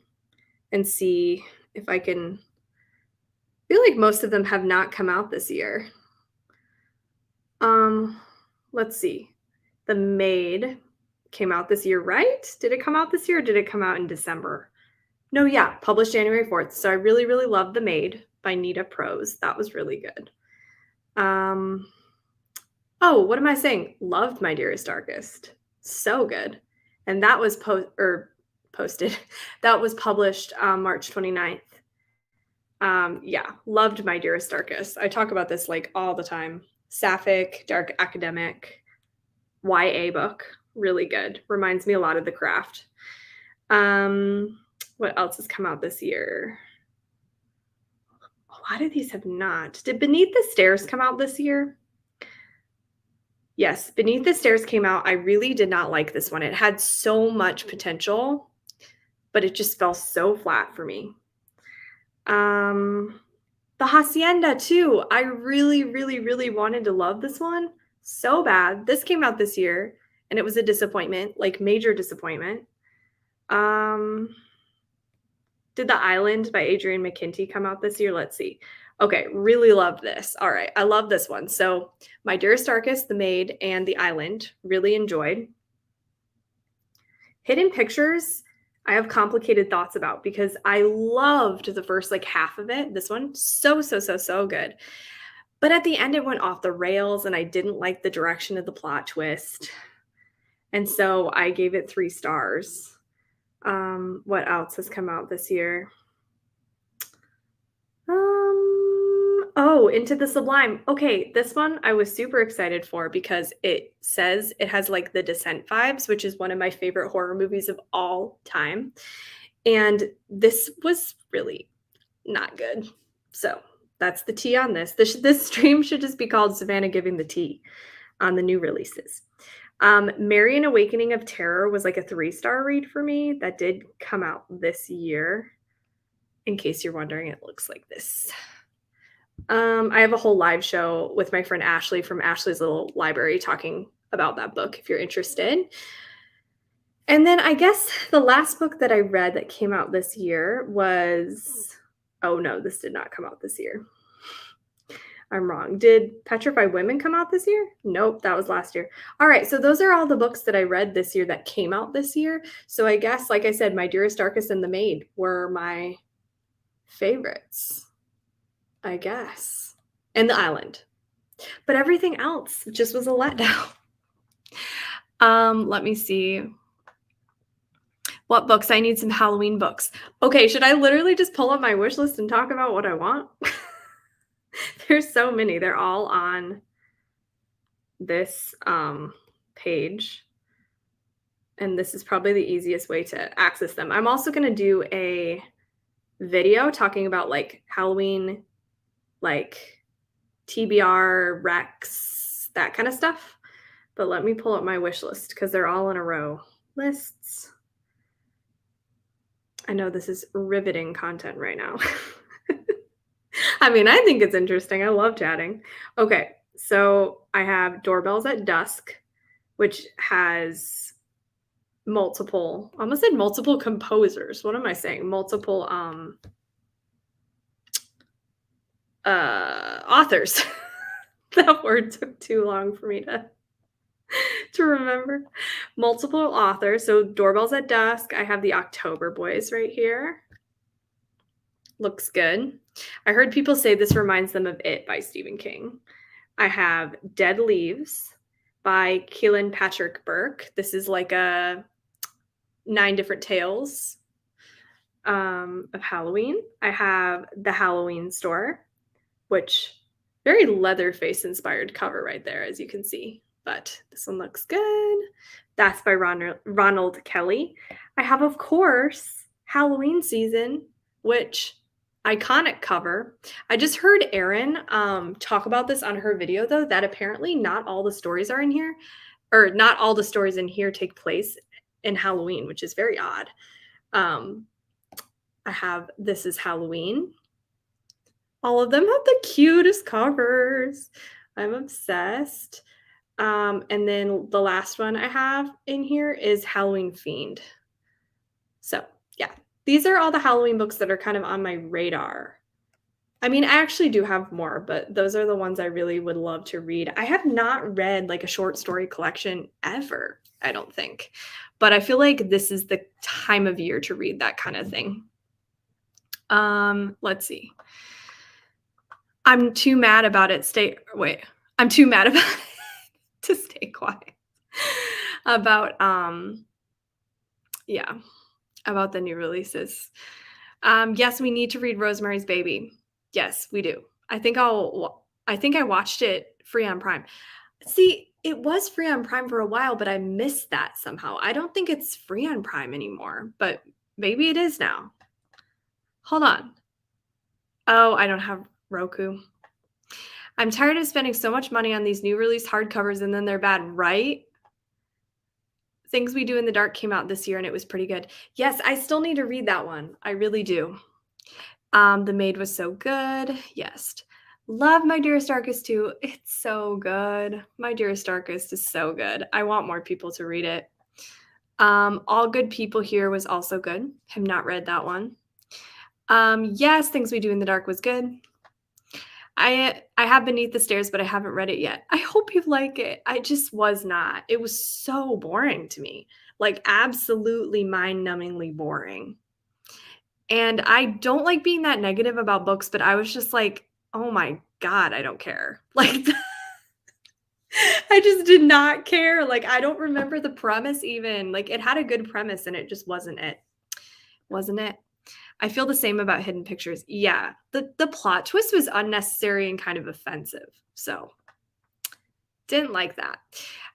and see if I can. I feel like most of them have not come out this year. Let's see. The Maid came out this year, right? Did it come out this year or did it come out in December? No, yeah, published January 4th. So I really, really loved The Maid by Nita Prose. That was really good. Oh, what am I saying? Loved My Dearest Darkest. So good. And that was posted. That was published March 29th. Yeah, loved My Dearest Darkest. I talk about this like all the time. Sapphic, dark academic, YA book. Really good. Reminds me a lot of The Craft. What else has come out this year? A lot of these have not. Did Beneath the Stairs come out this year? Yes, Beneath the Stairs came out. I really did not like this one. It had so much potential, but it just fell so flat for me. The Hacienda too. I really, really, really wanted to love this one so bad. This came out this year and it was a disappointment, like major disappointment. Did The Island by Adrienne McKinty come out this year? Let's see. Okay, really loved this. All right, I love this one. So My Dearest Darkest, The Maid, and The Island, really enjoyed. Hidden Pictures, I have complicated thoughts about because I loved the first like half of it. This one, so good. But at the end, it went off the rails and I didn't like the direction of the plot twist. And so I gave it 3 stars. What else has come out this year? Oh, Into the Sublime. Okay, this one I was super excited for because it says it has like the Descent vibes, which is one of my favorite horror movies of all time. And this was really not good. So that's the tea on this. This stream should just be called Savannah Giving the Tea on the new releases. Mary: An Awakening of Terror was like a 3-star read for me. That did come out this year. In case you're wondering, it looks like this. I have a whole live show with my friend Ashley from Ashley's Little Library talking about that book if you're interested. And then I guess the last book that I read that came out this year was, oh no, this did not come out this year. I'm wrong. Did Petrified Women come out this year? Nope, that was last year. All right, so those are all the books that I read this year that came out this year. So I guess, like I said, My Dearest, Darkest, and The Maid were my favorites, I guess. And The Island. But everything else just was a letdown. Let me see. What books? I need some Halloween books. Okay, should I literally just pull up my wish list and talk about what I want? There's so many. They're all on this page. And this is probably the easiest way to access them. I'm also going to do a video talking about like Halloween, like TBR, Rex, that kind of stuff. But let me pull up my wish list because they're all in a row. Lists. I know this is riveting content right now. I mean, I think it's interesting. I love chatting. Okay, so I have Doorbells at Dusk, which has multiple, I almost said multiple composers. What am I saying? Multiple authors. That word took too long for me to remember. Multiple authors. So Doorbells at Dusk. I have the October Boys right here. Looks good. I heard people say this reminds them of It by Stephen King. I have Dead Leaves by Keelan Patrick Burke. This is like a 9 different tales of Halloween. I have The Halloween Store, which very Leatherface inspired cover right there, as you can see. But this one looks good. That's by Ronald Kelly. I have, of course, Halloween Season, which iconic cover. I just heard Erin talk about this on her video, though, that apparently not all the stories are in here, or not all the stories in here take place in Halloween, which is very odd. I have This Is Halloween. All of them have the cutest covers. I'm obsessed. And then the last one I have in here is Halloween Fiend. So yeah, these are all the Halloween books that are kind of on my radar. I mean, I actually do have more, but those are the ones I really would love to read. I have not read like a short story collection ever, I don't think. But I feel like this is the time of year to read that kind of thing. Let's see. I'm too mad about it. I'm too mad about it to stay quiet. About about the new releases. Yes, we need to read Rosemary's Baby. Yes, we do. I think I watched it free on Prime. See, it was free on Prime for a while, but I missed that somehow. I don't think it's free on Prime anymore, but maybe it is now. Hold on. Oh, I don't have Roku. I'm tired of spending so much money on these new release hardcovers and then they're bad, right? Things We Do in the Dark came out this year and it was pretty good. Yes, I still need to read that one. I really do. The Maid was so good. Yes. Love My Dearest Darkest too. It's so good. My Dearest Darkest is so good. I want more people to read it. All Good People Here was also good. Have not read that one. Yes, Things We Do in the Dark was good. I have Beneath the Stairs, but I haven't read it yet. I hope you like it. I just was not. It was so boring to me. Like absolutely mind-numbingly boring. And I don't like being that negative about books, but I was just like, oh my God, I don't care. Like I just did not care. Like I don't remember the premise even. Like it had a good premise and it just wasn't it. Wasn't it? I feel the same about Hidden Pictures. Yeah, the plot twist was unnecessary and kind of offensive. So didn't like that.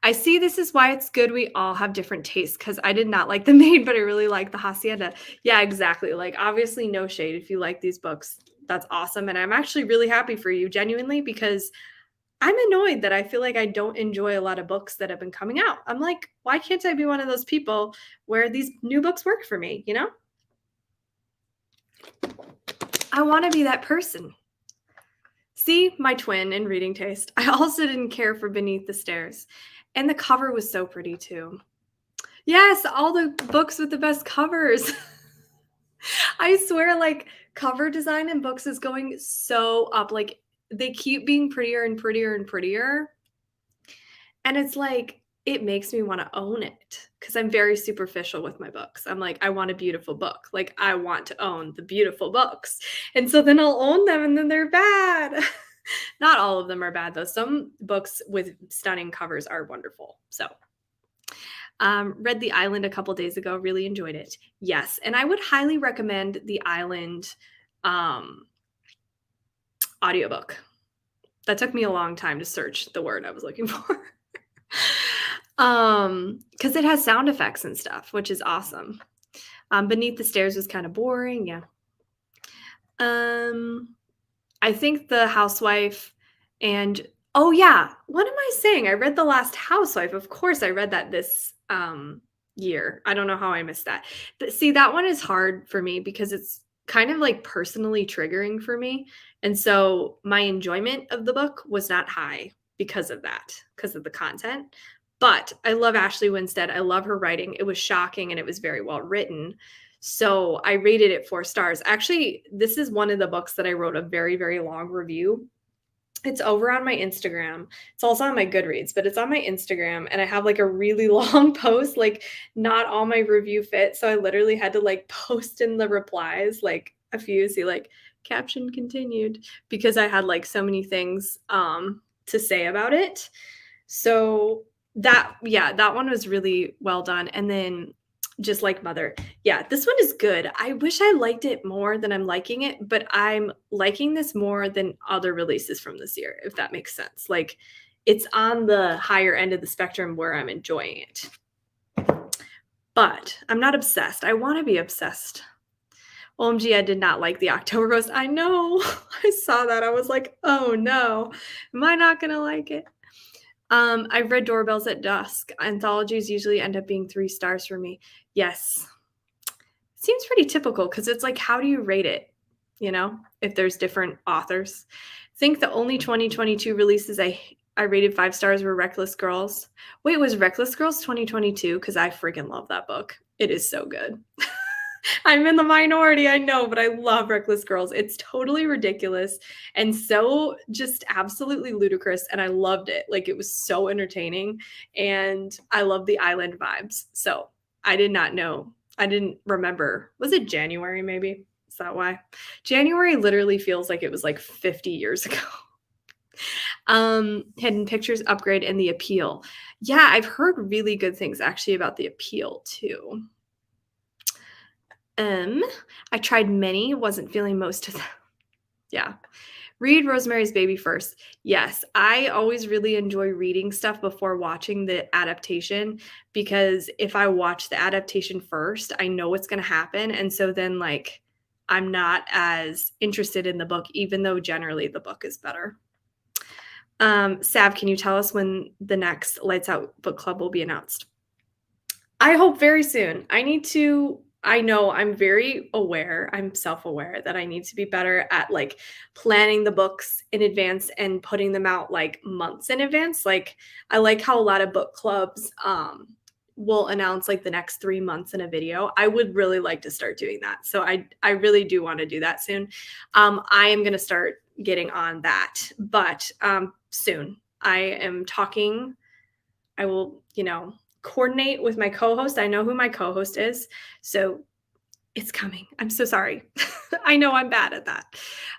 I see This Is Why It's Good we all have different tastes because I did not like The Maid, but I really like The Hacienda. Yeah, exactly. Like obviously no shade if you like these books. That's awesome. And I'm actually really happy for you, genuinely, because I'm annoyed that I feel like I don't enjoy a lot of books that have been coming out. I'm like, why can't I be one of those people where these new books work for me, you know? I want to be that person. See, my twin in reading taste. I also didn't care for Beneath the Stairs. And the cover was so pretty too. Yes, all the books with the best covers. I swear, like, cover design in books is going so up. Like, they keep being prettier and prettier and prettier. And it's like, it makes me wanna own it because I'm very superficial with my books. I'm like, "I want a beautiful book." Like, I want to own the beautiful books. And so then I'll own them and then they're bad. Not all of them are bad though. Some books with stunning covers are wonderful. So, read The Island a couple days ago, really enjoyed it. Yes, and I would highly recommend The Island, um, audiobook. That took me a long time to search the word I was looking for. Because it has sound effects and stuff, which is awesome. Beneath the Stairs was kinda boring, yeah. Um, I think The Housewife and oh, yeah, what am I saying? I read The Last Housewife, of course, I read that this, year. I don't know how I missed that. But see, that one is hard for me because it's kind of, like, personally triggering for me, and so my enjoyment of the book was not high because of that, because of the content, but I love Ashley Winstead, I love her writing, it was shocking and it was very well written, so I rated it 4 stars. Actually, this is one of the books that I wrote a very, very long review. It's over on my Instagram. It's also on my Goodreads, but it's on my Instagram, and I have, like, a really long post, like, not all my review fit, so I literally had to, like, post in the replies, like, a few, see, like, "Caption continued," because I had, like, so many things, to say about it. So that yeah, that one was really well done, and then Just Like Mother. Yeah, this one is good. I wish I liked it more than I'm liking it, but I'm liking this more than other releases from this year, if that makes sense. Like, it's on the higher end of the spectrum where I'm enjoying it. But I'm not obsessed. I wanna be obsessed. OMG, I did not like the October Rose. I know. I saw that. I was like, "Oh, no. Am I not gonna like it?" I've read Doorbells at Dusk. Anthologies usually end up being 3 stars for me. Yes. Seems pretty typical because it's like, how do you rate it? You know, if there's different authors. I think the only 2022 releases I rated 5 stars were Reckless Girls. Wait, was Reckless Girls 2022? Because I freaking love that book. It is so good. I'm in the minority, I know, but I love Reckless Girls. It's totally ridiculous and so just absolutely ludicrous, and I loved it. Like, it was so entertaining, and I love the island vibes. So, I did not know. I didn't remember. Was it January maybe? Is that why? January literally feels like it was, like, 50 years ago. Hidden Pictures Upgrade and The Appeal. Yeah, I've heard really good things actually about The Appeal too. Um, I tried many, wasn't feeling most of them. Yeah. Read Rosemary's Baby first. Yes, I always really enjoy reading stuff before watching the adaptation because if I watch the adaptation first, I know what's gonna happen, and so then, like, I'm not as interested in the book, even though generally the book is better. Sav, can you tell us when the next Lights Out book club will be announced? I hope very soon. I know I'm very aware, I'm self-aware that I need to be better at, like, planning the books in advance and putting them out, like, months in advance. Like, I like how a lot of book clubs, will announce, like, the next 3 months in a video. I would really like to start doing that. So I really do wanna do that soon. I am gonna start getting on that, but, soon. I am talking I will, coordinate with my co-host. I know who my co-host is, so it's coming. I'm so sorry. I know I'm bad at that.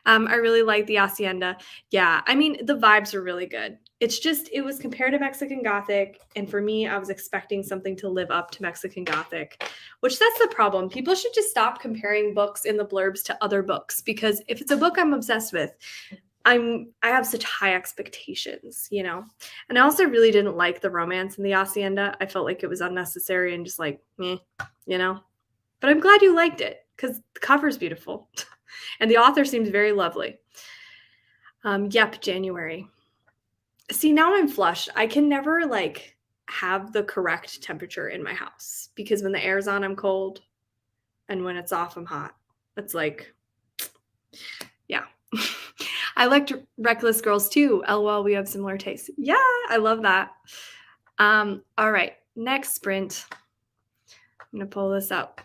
I really like the Hacienda. Yeah, I mean, the vibes are really good. It's just it was compared to Mexican Gothic, and for me, I was expecting something to live up to Mexican Gothic, which that's the problem. People should just stop comparing books in the blurbs to other books because if it's a book I'm obsessed with, I have such high expectations, you know? And I also really didn't like the romance in the Hacienda. I felt like it was unnecessary and just like, meh, you know? But I'm glad you liked it because the cover's beautiful. And the author seems very lovely. Yep, January. See, now I'm flushed. I can never like have the correct temperature in my house because when the air's on, I'm cold. And when it's off, I'm hot. It's like, yeah. I liked Reckless Girls too. LOL, we have similar tastes. Yeah, I love that. All right, next sprint. I'm gonna pull this up.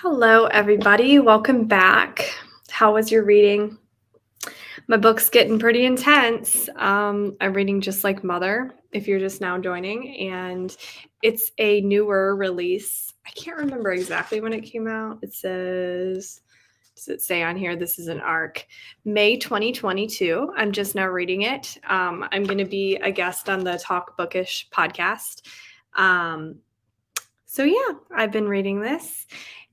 Hello, everybody. Welcome back. How was your reading? My book's getting pretty intense. I'm reading Just Like Mother, if you're just now joining, and it's a newer release. I can't remember exactly when it came out. Does it say on here, this is an ARC, May 2022. I'm just now reading it. I'm going to be a guest on the Talk Bookish podcast. So yeah, I've been reading this.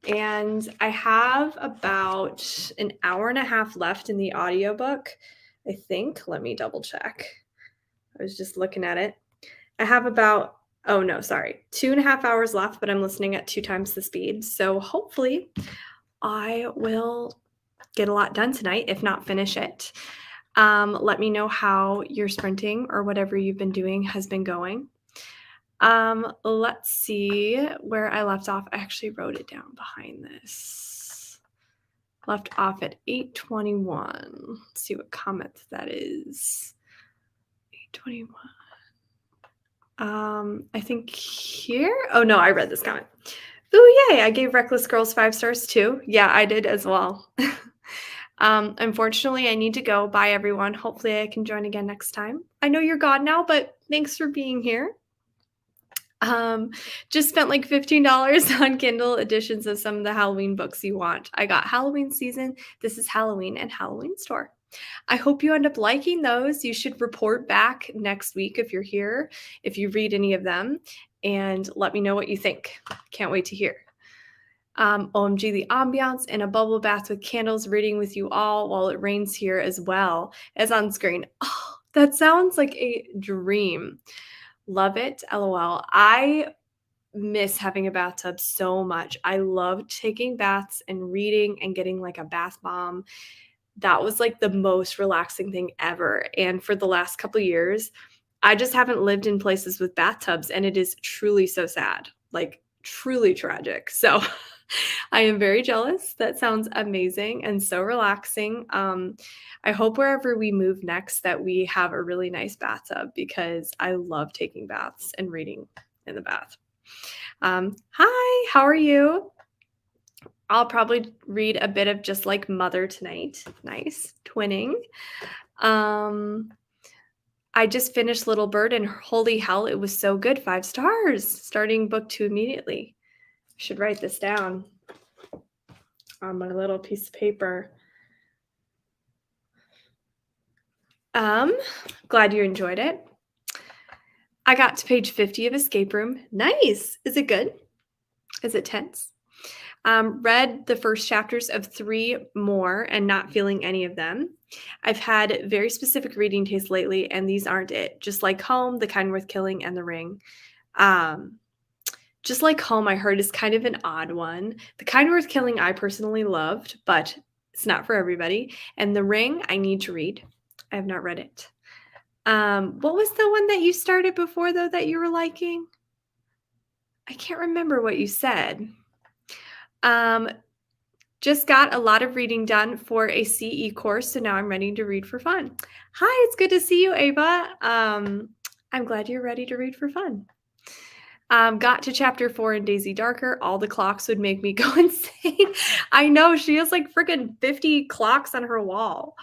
And I have about an hour and a half left in the audiobook, I think. Let me double check. I was just looking at it. I have about, 2.5 hours left, but I'm listening at 2 times the speed. So hopefully I will get a lot done tonight, if not finish it. Let me know how your sprinting or whatever you've been doing has been going. Let's see where I left off. I actually wrote it down behind this. Left off at 8:21. Let's see what comment that is. 8:21. I think here. Oh no, I read this comment. Ooh, yay! I gave Reckless Girls 5 stars too. Yeah, I did as well. Unfortunately, I need to go. Bye, everyone. Hopefully, I can join again next time. I know you're gone now, but thanks for being here. Just spent like $15 on Kindle editions of some of the Halloween books you want. I got Halloween Season, This is Halloween, and Halloween Store. I hope you end up liking those. You should report back next week if you're here, if you read any of them, and let me know what you think. Can't wait to hear. OMG, the ambiance in a bubble bath with candles, reading with you all while it rains here as well as on screen. Oh, that sounds like a dream. Love it. LOL. I miss having a bathtub so much. I loved taking baths and reading and getting like a bath bomb. That was like the most relaxing thing ever. And for the last couple of years, I just haven't lived in places with bathtubs, and it is truly so sad, like truly tragic. So I am very jealous. That sounds amazing and so relaxing. I hope wherever we move next that we have a really nice bathtub, because I love taking baths and reading in the bath. Hi, how are you? I'll probably read a bit of Just Like Mother tonight. Nice. Twinning. I just finished Little Bird, and holy hell, it was so good. 5 stars. Starting book 2 immediately. I should write this down on my little piece of paper. Glad you enjoyed it. I got to page 50 of Escape Room. Nice. Is it good? Is it tense? Read the first chapters of 3 more and not feeling any of them. I've had very specific reading tastes lately, and these aren't it. Just Like Home, The Kind Worth Killing, and The Ring. Just Like Home, I heard, is kind of an odd one. The Kind Worth Killing, I personally loved, but it's not for everybody. And The Ring, I need to read. I have not read it. What was the one that you started before, though, that you were liking? I can't remember what you said. Just got a lot of reading done for a CE course, so now I'm ready to read for fun. Hi, it's good to see you, Ava. I'm glad you're ready to read for fun. Got to chapter 4 in Daisy Darker. All the clocks would make me go insane. I know, she has like freaking 50 clocks on her wall.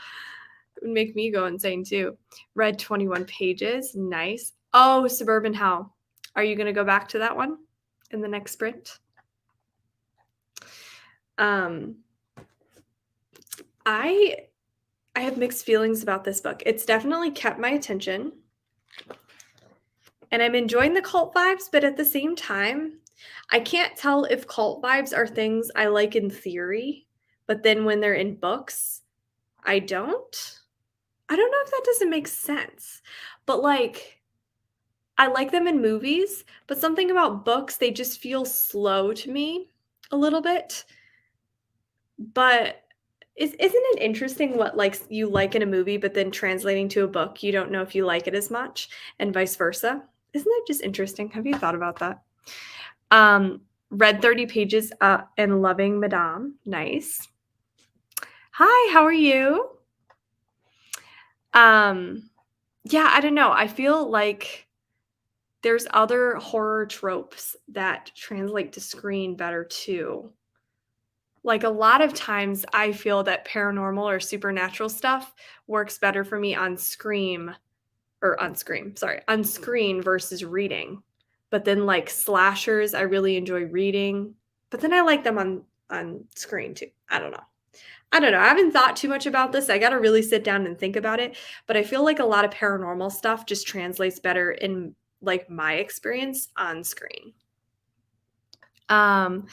It would make me go insane too. Read 21 pages. Nice. Oh, Suburban Hell. Are you going to go back to that one in the next sprint? I have mixed feelings about this book. It's definitely kept my attention, and I'm enjoying the cult vibes, but at the same time, I can't tell if cult vibes are things I like in theory, but then when they're in books, I don't. I don't know if that doesn't make sense, but like, I like them in movies, but something about books, they just feel slow to me a little bit. But isn't it interesting what like you like in a movie, but then translating to a book, you don't know if you like it as much, and vice versa? Isn't that just interesting? Have you thought about that? Read 30 pages and loving Madame. Nice. Hi, how are you? Yeah, I don't know. I feel like there's other horror tropes that translate to screen better too. Like a lot of times I feel that paranormal or supernatural stuff works better for me on screen versus reading. But then like slashers, I really enjoy reading, but then I like them on screen too. I don't know. I don't know. I haven't thought too much about this. I got to really sit down and think about it, but I feel like a lot of paranormal stuff just translates better in like my experience on screen. Um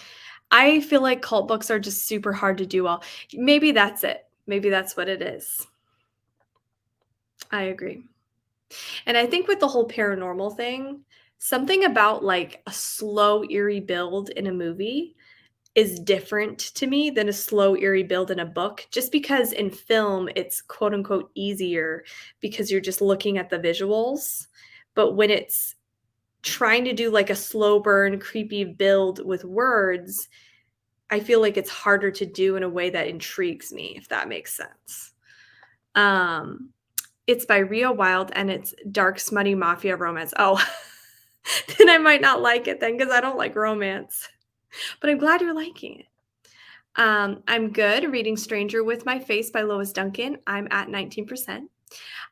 I feel like cult books are just super hard to do well. Maybe that's it. Maybe that's what it is. I agree. And I think with the whole paranormal thing, something about like a slow, eerie build in a movie is different to me than a slow, eerie build in a book, just because in film it's quote unquote easier because you're just looking at the visuals. But when it's trying to do like a slow burn, creepy build with words, I feel like it's harder to do in a way that intrigues me, if that makes sense. Um, it's by Rio Wild and it's dark, smutty mafia romance. Oh, then I might not like it then because I don't like romance. But I'm glad you're liking it. I'm good reading Stranger with My Face by Lois Duncan. I'm at 19%.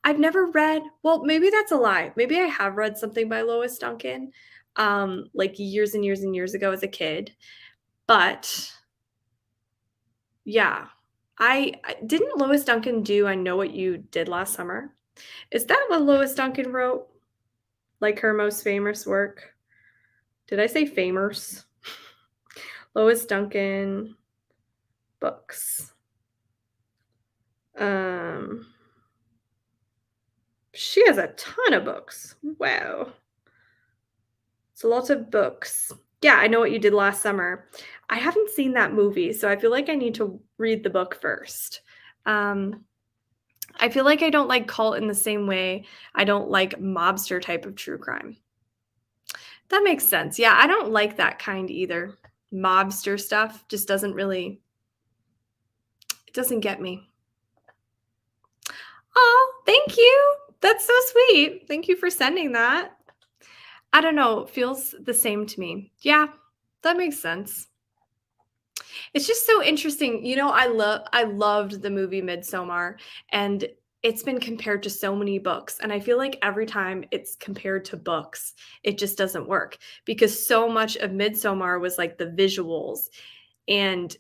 I've never read, well, maybe that's a lie. Maybe I have read something by Lois Duncan like years and years and years ago as a kid. But yeah, I didn't Lois Duncan do I Know What You Did Last Summer? Is that what Lois Duncan wrote? Like her most famous work? Did I say famous? Lois Duncan books. Um, she has a ton of books. Wow. It's a lot of books. Yeah, I Know What You Did Last Summer. I haven't seen that movie, so I feel like I need to read the book first. Um, I feel like I don't like cult in the same way I don't like mobster type of true crime. That makes sense. Yeah, I don't like that kind either. Mobster stuff just doesn't really it doesn't get me. Oh, thank you. That's so sweet. Thank you for sending that. I don't know, it feels the same to me. Yeah, that makes sense. It's just so interesting. I loved the movie Midsommar, and it's been compared to so many books, and I feel like every time it's compared to books, it just doesn't work because so much of Midsommar was like the visuals, and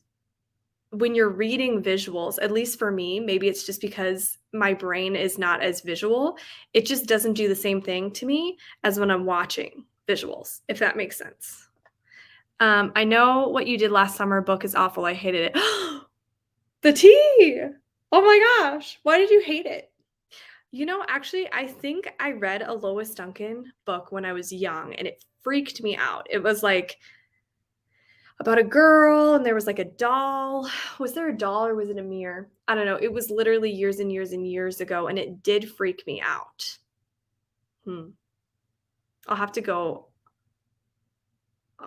when you're reading visuals, at least for me, maybe it's just because my brain is not as visual, it just doesn't do the same thing to me as when I'm watching visuals, if that makes sense. I Know What You Did Last Summer book is awful. I hated it. The tea. Oh my gosh. Why did you hate it? Actually, I think I read a Lois Duncan book when I was young and it freaked me out. It was like about a girl and there was like a doll. Was there a doll or was it a mirror? I don't know. It was literally years and years and years ago and it did freak me out. I'll have to go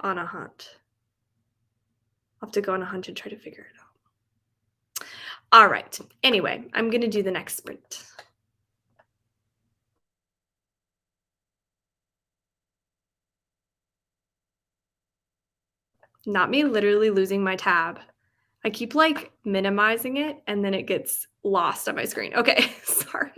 on a hunt. I'll have to go on a hunt and try to figure it out. All right. Anyway, I'm going to do the next sprint. Not me literally losing my tab. I keep like minimizing it and then it gets lost on my screen. Okay, sorry.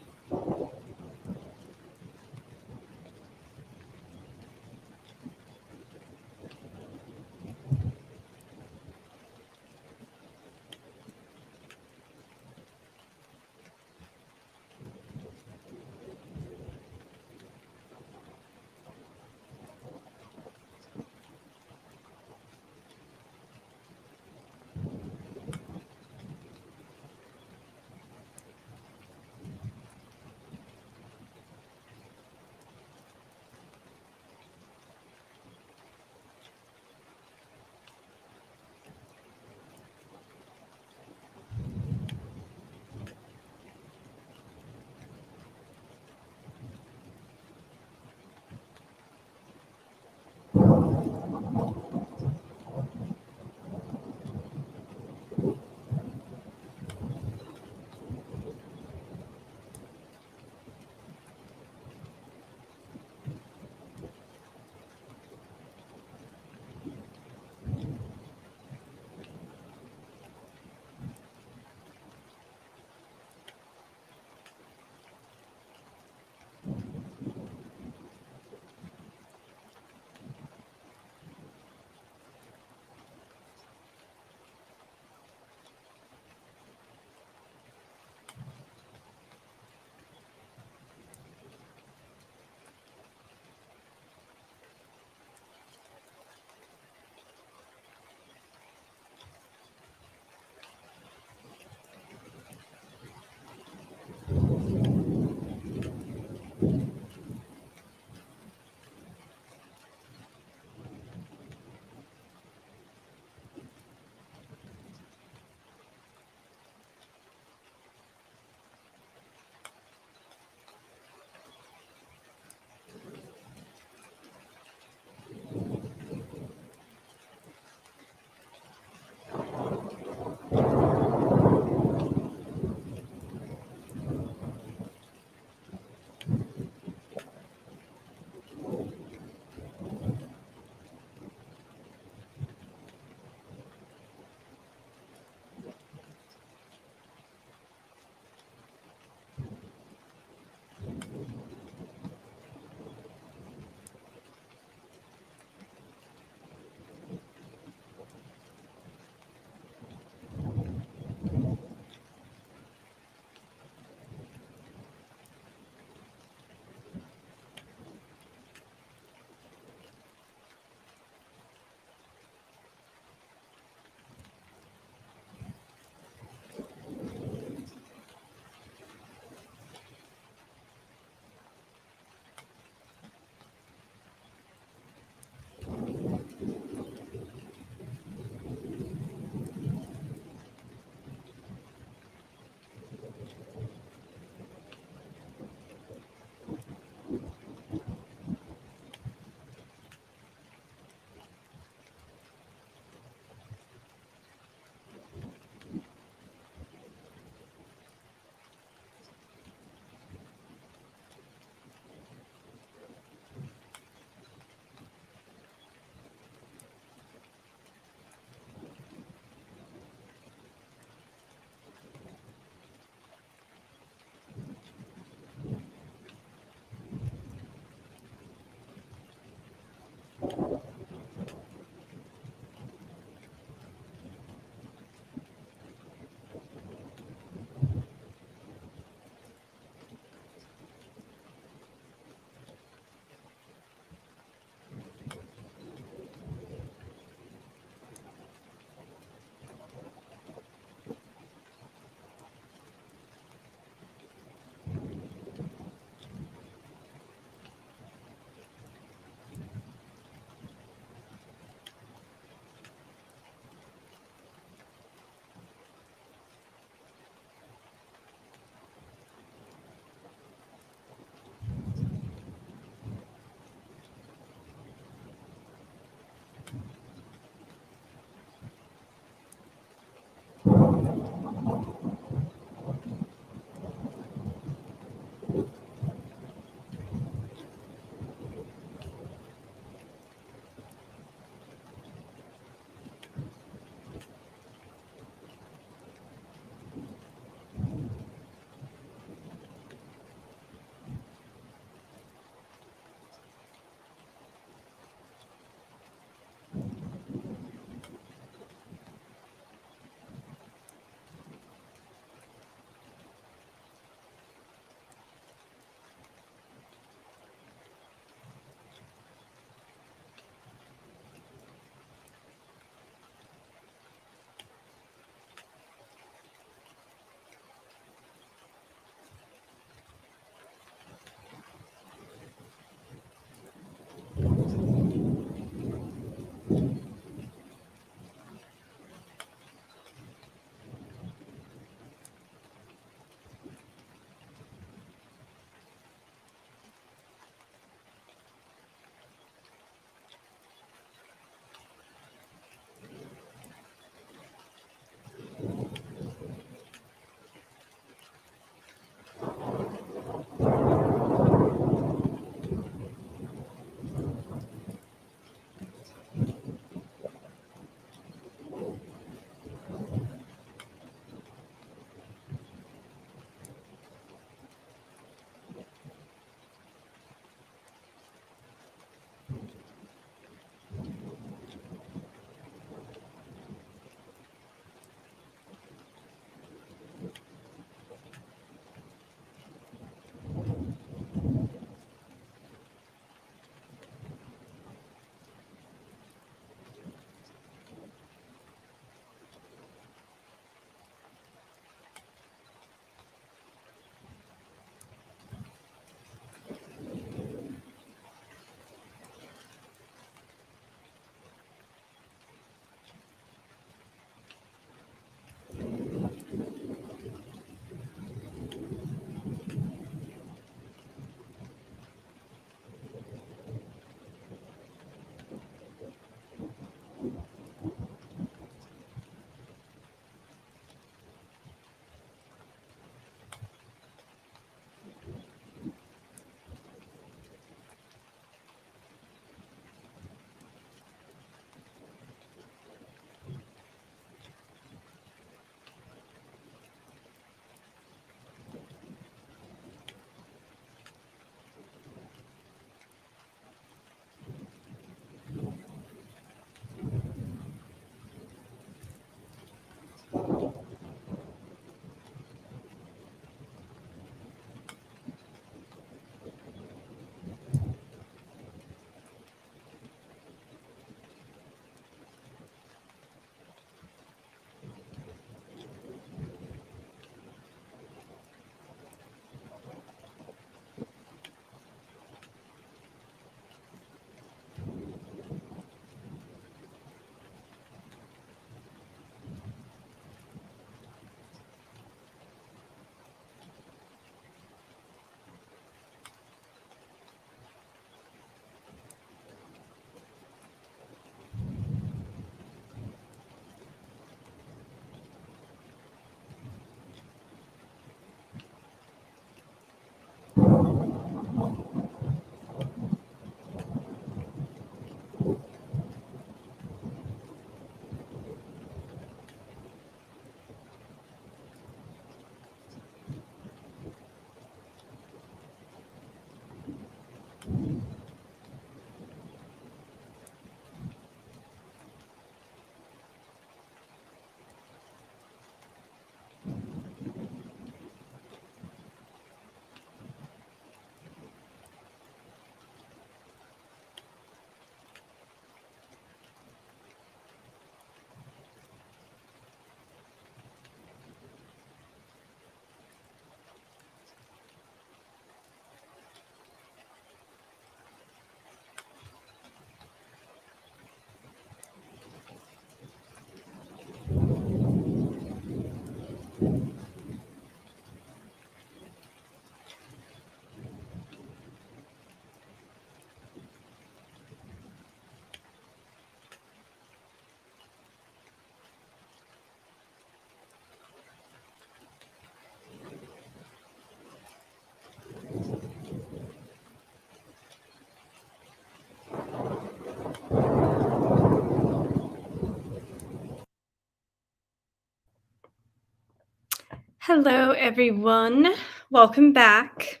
Hello, everyone. Welcome back.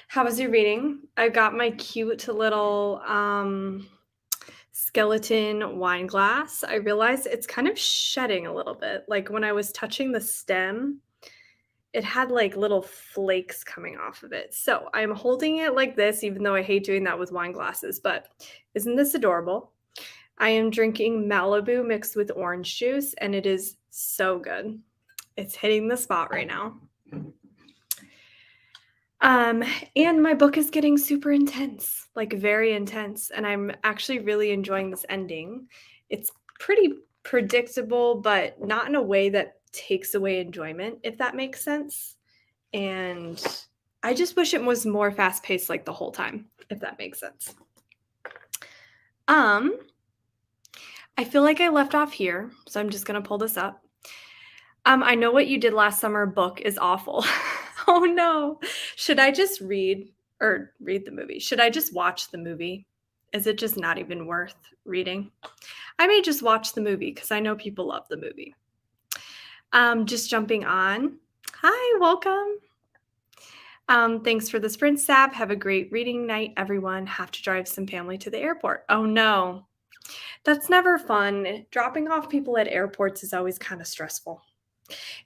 How was your reading? I got my cute little skeleton wine glass. I realized it's kind of shedding a little bit. Like when I was touching the stem, it had like little flakes coming off of it. So I'm holding it like this, even though I hate doing that with wine glasses. But isn't this adorable? I am drinking Malibu mixed with orange juice, and it is so good. It's hitting the spot right now. Um, and my book is getting super intense, like very intense, and I'm actually really enjoying this ending. It's pretty predictable, but not in a way that takes away enjoyment, if that makes sense. And I just wish it was more fast-paced like the whole time, if that makes sense. Um, I feel like I left off here, so I'm just gonna pull this up. I know what you did last summer book is awful. Oh no. Should I just read the movie? Should I just watch the movie? Is it just not even worth reading? I may just watch the movie because I know people love the movie. Just jumping on. Hi, welcome. Thanks for the sprint, Sab. Have a great reading night, everyone. Have to drive some family to the airport. Oh no. That's never fun. Dropping off people at airports is always kind of stressful.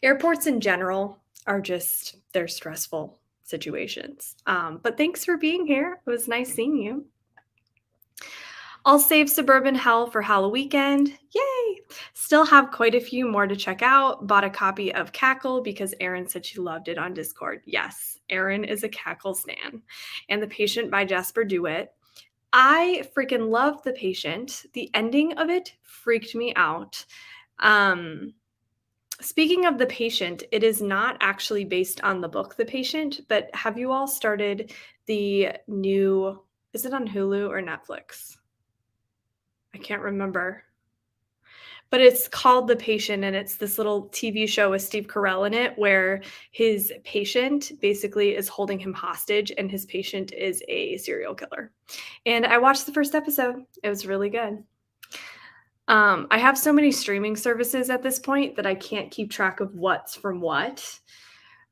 Airports in general are they're stressful situations. But thanks for being here. It was nice seeing you. I'll save Suburban Hell for Halloween weekend. Yay! Still have quite a few more to check out. Bought a copy of Cackle because Erin said she loved it on Discord. Yes, Erin is a Cackle stan. And The Patient by Jasper DeWitt. I freaking love The Patient. The ending of it freaked me out. Speaking of The Patient, it is not actually based on the book The Patient, but have you all started the new, is it on Hulu or Netflix? I can't remember. But it's called The Patient, and it's this little TV show with Steve Carell in it where his patient basically is holding him hostage, and his patient is a serial killer. And I watched the first episode. It was really good. I have so many streaming services at this point that I can't keep track of what's from what.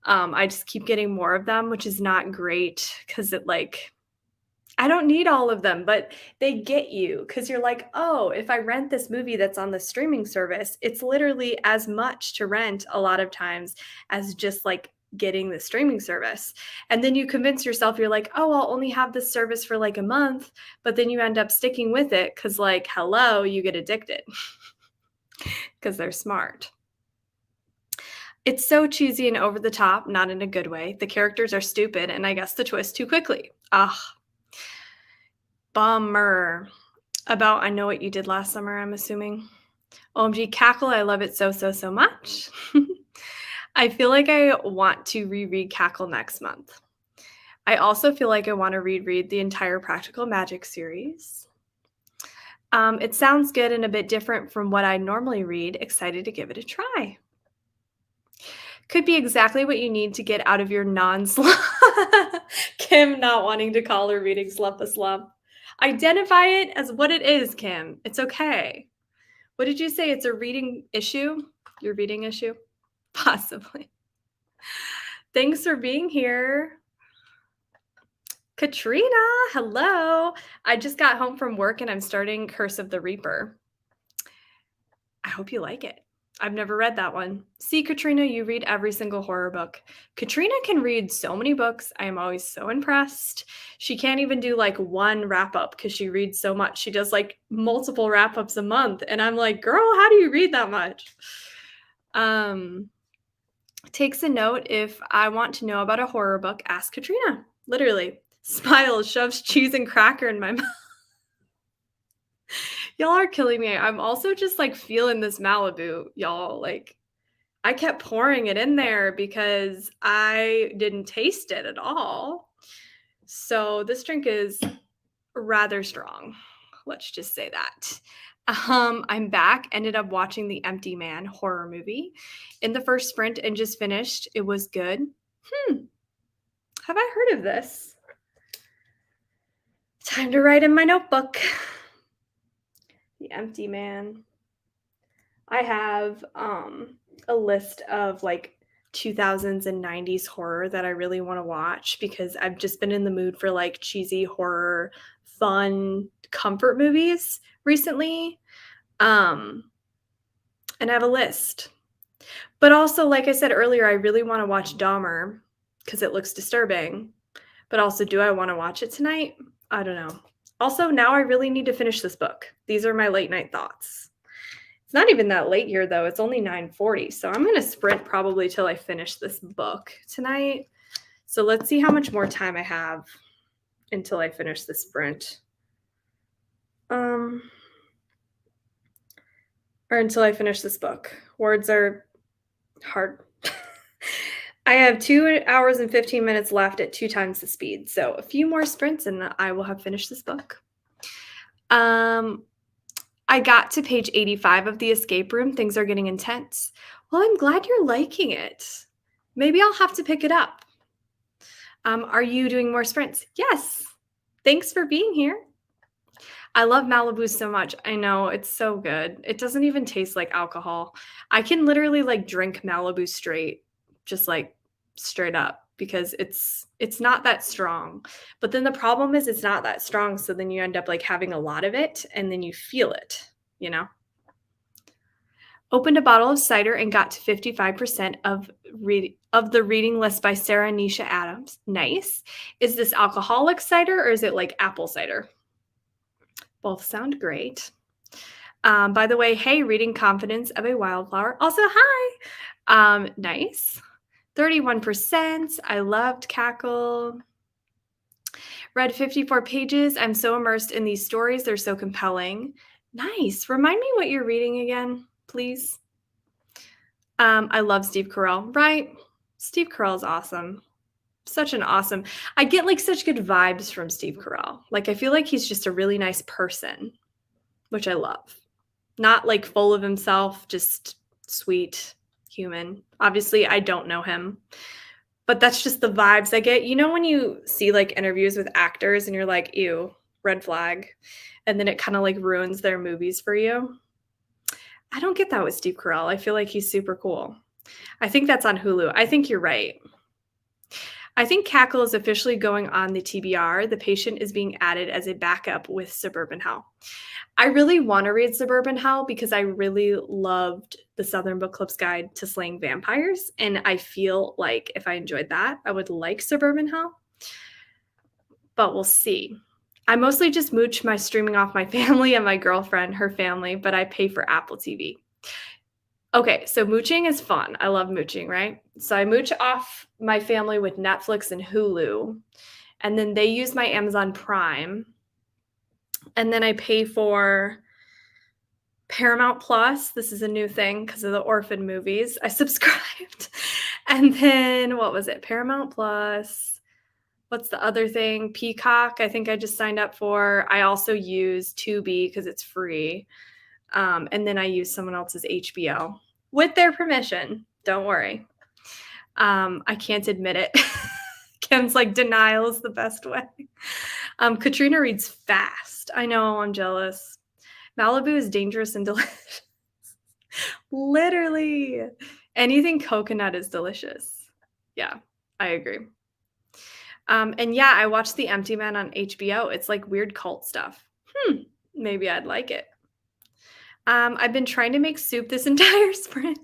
I just keep getting more of them, which is not great because I don't need all of them, but they get you because you're like, oh, if I rent this movie that's on the streaming service, it's literally as much to rent a lot of times as just like getting the streaming service. And then you convince yourself, you're like, oh, I'll only have this service for like a month, but then you end up sticking with it because, like, hello, you get addicted because they're smart. It's so cheesy and over the top, not in a good way. The characters are stupid, and I guess the twist too quickly. Bummer. About I Know What You Did Last Summer, I'm assuming. OMG, Cackle, I love it so, so, so much. I feel like I want to reread Cackle next month. I also feel like I want to reread the entire Practical Magic series. It sounds good and a bit different from what I normally read. Excited to give it a try. Could be exactly what you need to get out of your non-slump. Kim not wanting to call her reading slump a slump. Identify it as what it is, Kim. It's okay. What did you say? It's a reading issue? Your reading issue? Possibly. Thanks for being here. Katrina, hello. I just got home from work and I'm starting Curse of the Reaper. I hope you like it. I've never read that one. See, Katrina, you read every single horror book. Katrina can read so many books. I am always so impressed. She can't even do like one wrap up because she reads so much. She does like multiple wrap ups a month. And I'm like, girl, how do you read that much? Takes a note. If I want to know about a horror book, ask Katrina. Literally. Smiles, shoves cheese and cracker in my mouth. Y'all are killing me. I'm also just like feeling this Malibu, y'all. Like, I kept pouring it in there because I didn't taste it at all. So this drink is rather strong. Let's just say that. I'm back. Ended up watching the Empty Man horror movie in the first sprint and just finished. It was good. Have I heard of this? Time to write in my notebook. The Empty Man. I have a list of like 2000s and 90s horror that I really want to watch because I've just been in the mood for like cheesy horror, fun comfort movies recently. Um and I have a list. But also like I said earlier, I really want to watch Dahmer because it looks disturbing. But also, do I want to watch it tonight? I don't know. Also, now I really need to finish this book. These are my late night thoughts. It's not even that late here though. It's only 9:40. So I'm going to sprint probably till I finish this book tonight. So let's see how much more time I have until I finish the sprint. Or until I finish this book. Words are hard. I have 2 hours and 15 minutes left at 2 times the speed. So a few more sprints and I will have finished this book. I got to page 85 of the escape room. Things are getting intense. Well, I'm glad you're liking it. Maybe I'll have to pick it up. Are you doing more sprints? Yes. Thanks for being here. I love Malibu so much. I know it's so good. It doesn't even taste like alcohol. I can literally like drink Malibu straight, just like straight up because it's not that strong. But then the problem is it's not that strong, so then you end up like having a lot of it and then you feel it, you know? Opened a bottle of cider and got to 55% of the reading list by Sarah Nisha Adams. Nice. Is this alcoholic cider or is it like apple cider? Both sound great. By the way, hey, reading Confidence of a Wildflower. Also, hi. Nice. 31%. I loved Cackle. Read 54 pages. I'm so immersed in these stories. They're so compelling. Nice. Remind me what you're reading again, please. I love Steve Carell. Right? Steve Carell is awesome. Such an awesome. I get like such good vibes from Steve Carell. Like I feel like he's just a really nice person, which I love. Not like full of himself, just sweet human. Obviously, I don't know him, but that's just the vibes I get. You know, when you see like interviews with actors and you're like, ew, red flag, and then it kind of like ruins their movies for you. I don't get that with Steve Carell. I feel like he's super cool. I think that's on Hulu. I think you're right. I think Cackle is officially going on the TBR. The Patient is being added as a backup with Suburban Hell. I really want to read Suburban Hell because I really loved the Southern Book Club's Guide to Slaying Vampires. And I feel like if I enjoyed that, I would like Suburban Hell. But we'll see. I mostly just mooch my streaming off my family and my girlfriend, her family, but I pay for Apple TV. Okay, so mooching is fun. I love mooching, right? So I mooch off my family with Netflix and Hulu, and then they use my Amazon Prime. And then I pay for Paramount Plus. This is a new thing because of the orphan movies. I subscribed. And then what was it? Paramount Plus. What's the other thing? Peacock, I think I just signed up for. I also use Tubi because it's free. And then I use someone else's HBO with their permission. Don't worry. I can't admit it. Kim's like, denial is the best way. Katrina reads fast. I know, I'm jealous. Malibu is dangerous and delicious. Literally. Anything coconut is delicious. Yeah, I agree. And yeah, I watched The Empty Man on HBO. It's like weird cult stuff. Maybe I'd like it. I've been trying to make soup this entire sprint,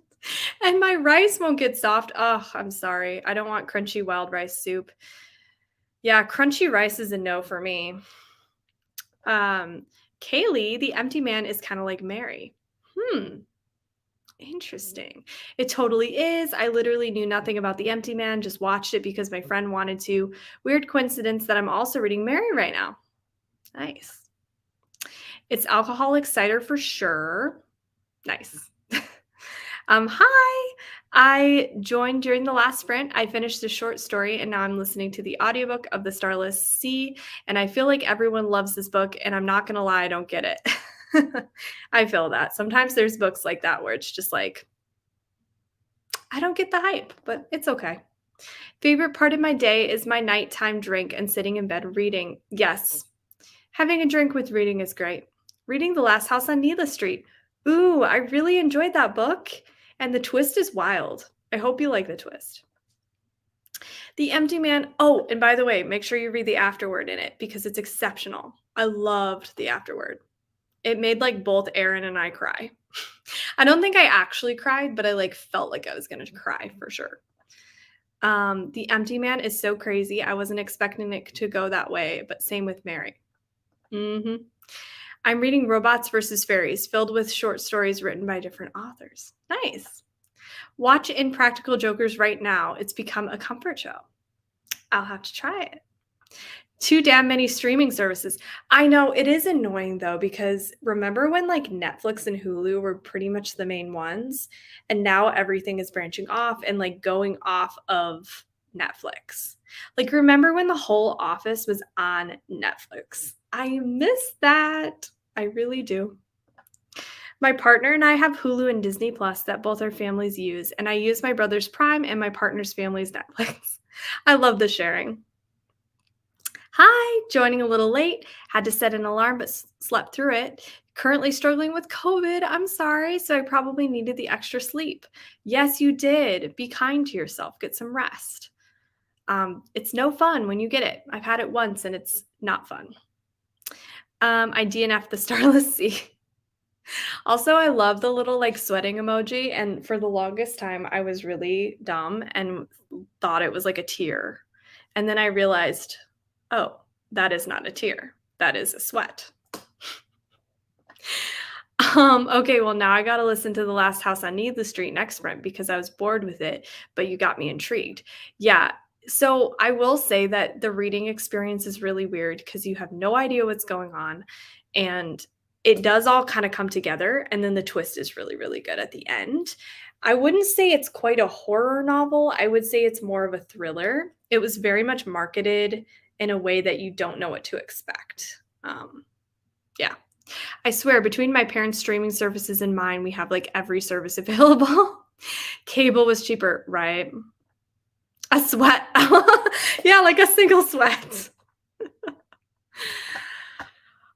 and my rice won't get soft. Oh, I'm sorry. I don't want crunchy wild rice soup. Yeah, crunchy rice is a no for me. Kaylee, the empty man, is kind of like Mary. Interesting. It totally is. I literally knew nothing about The Empty Man, just watched it because my friend wanted to. Weird coincidence that I'm also reading Mary right now. Nice. It's alcoholic cider for sure. Nice. Hi. I joined during the last sprint. I finished a short story and now I'm listening to the audiobook of The Starless Sea. And I feel like everyone loves this book. And I'm not going to lie, I don't get it. I feel that. Sometimes there's books like that where it's just like, I don't get the hype, but it's okay. Favorite part of my day is my nighttime drink and sitting in bed reading. Yes. Having a drink with reading is great. Reading The Last House on Neela Street. Ooh, I really enjoyed that book, and the twist is wild. I hope you like the twist. The Empty Man. Oh, and by the way, make sure you read the afterword in it because it's exceptional. I loved the afterword. It made like both Aaron and I cry. I don't think I actually cried, but I like felt like I was going to cry for sure. The Empty Man is so crazy. I wasn't expecting it to go that way, but same with Mary. hmm I'm reading Robots versus Fairies, filled with short stories written by different authors. Nice. Watch Impractical Jokers right now. It's become a comfort show. I'll have to try it. Too damn many streaming services. I know it is annoying though, because remember when like Netflix and Hulu were pretty much the main ones, and now everything is branching off and like going off of Netflix. Like, remember when the whole office was on Netflix? I miss that. I really do. My partner and I have Hulu and Disney Plus that both our families use, and I use my brother's Prime and my partner's family's Netflix. I love the sharing. Hi, joining a little late. Had to set an alarm but slept through it. Currently struggling with COVID. I'm sorry, so I probably needed the extra sleep. Yes, you did. Be kind to yourself. Get some rest. It's no fun when you get it. I've had it once and it's not fun. I DNF the Starless Sea. Also, I love the little like sweating emoji. And for the longest time, I was really dumb and thought it was like a tear. And then I realized, oh, that is not a tear. That is a sweat. Okay, well, now I got to listen to The Last House on Needless Street next sprint because I was bored with it, but you got me intrigued. Yeah. So I will say that the reading experience is really weird because you have no idea what's going on. And it does all kind of come together. And then the twist is really, really good at the end. I wouldn't say it's quite a horror novel. I would say it's more of a thriller. It was very much marketed in a way that you don't know what to expect. Yeah. I swear, between my parents' streaming services and mine, we have like every service available. Cable was cheaper, right? A sweat. Yeah, like a single sweat.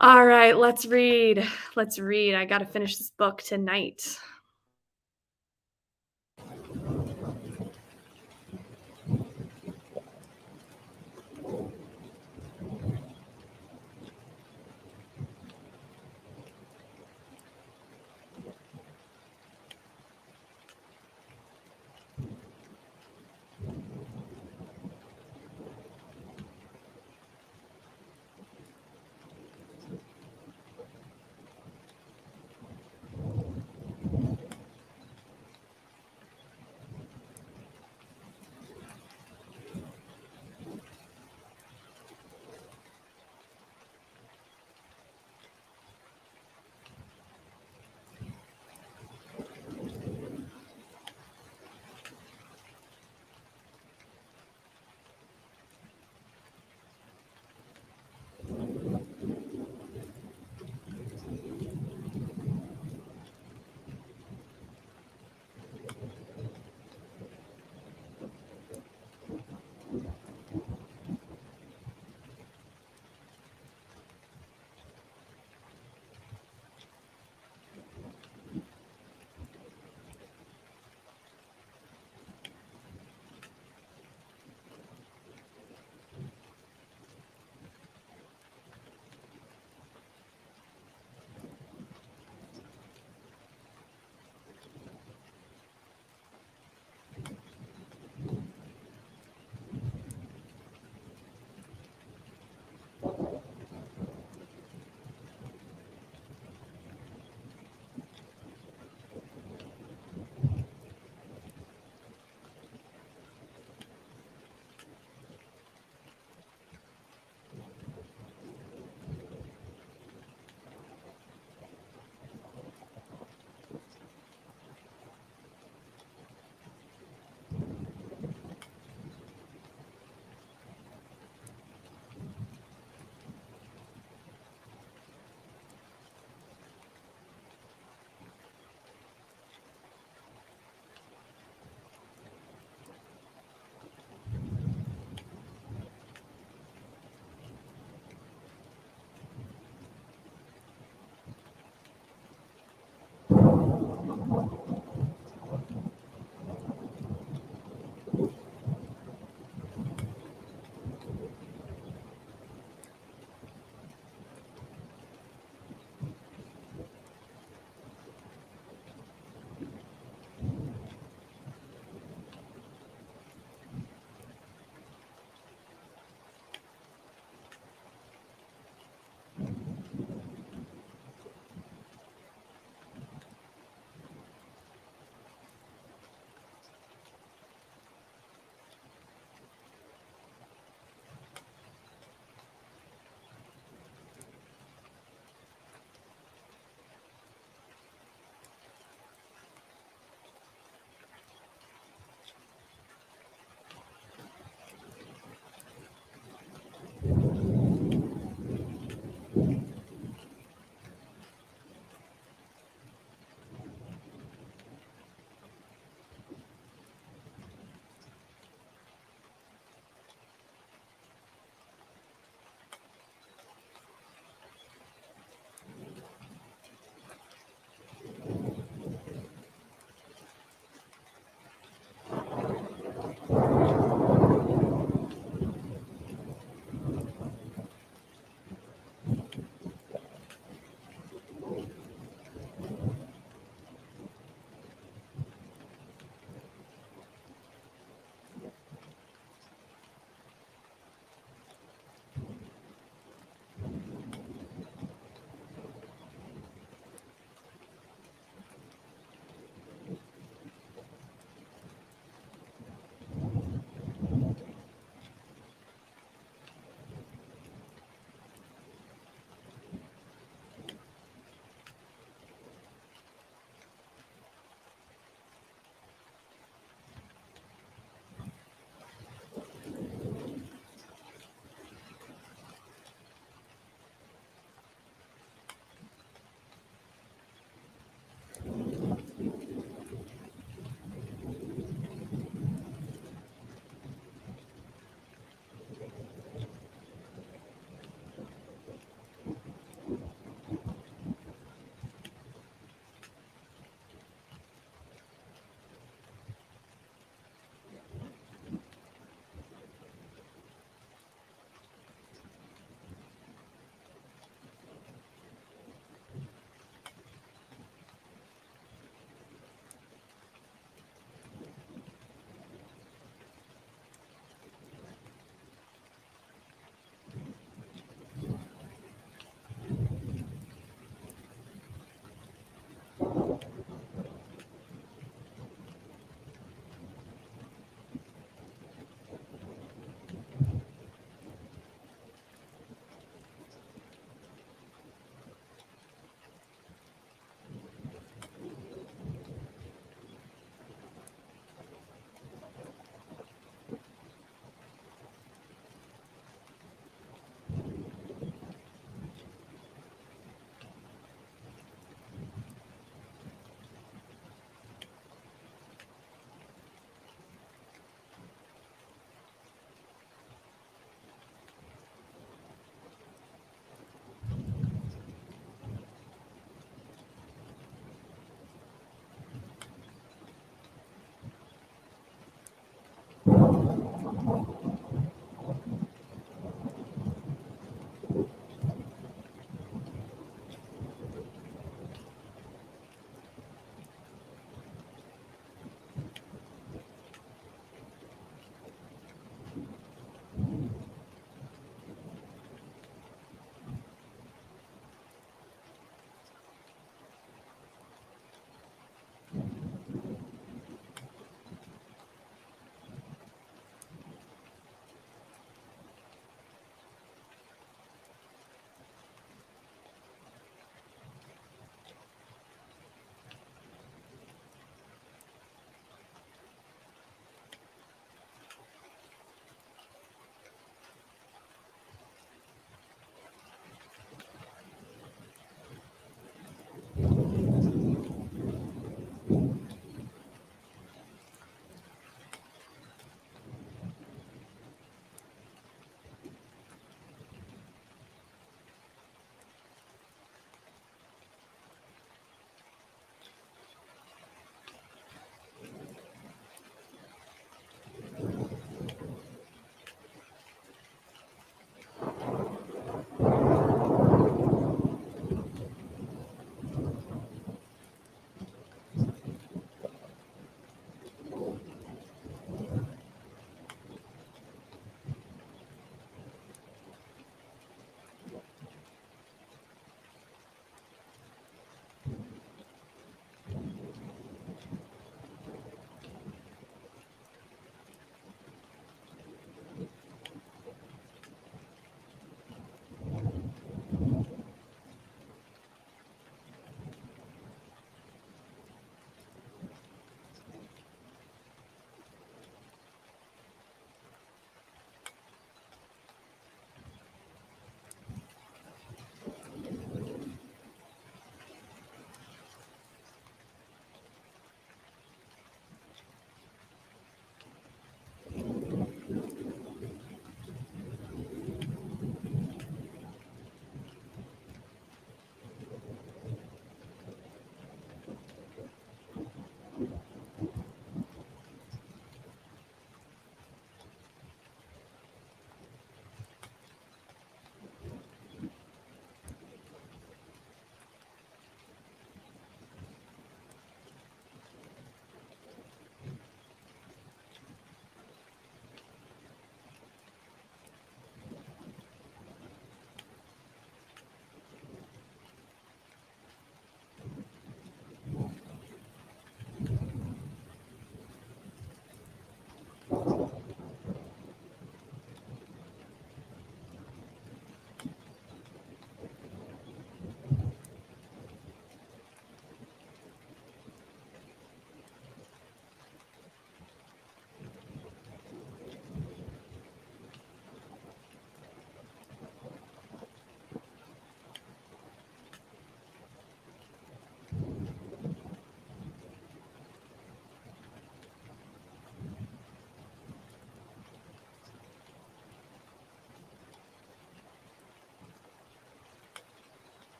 All right, let's read. Let's read. I got to finish this book tonight.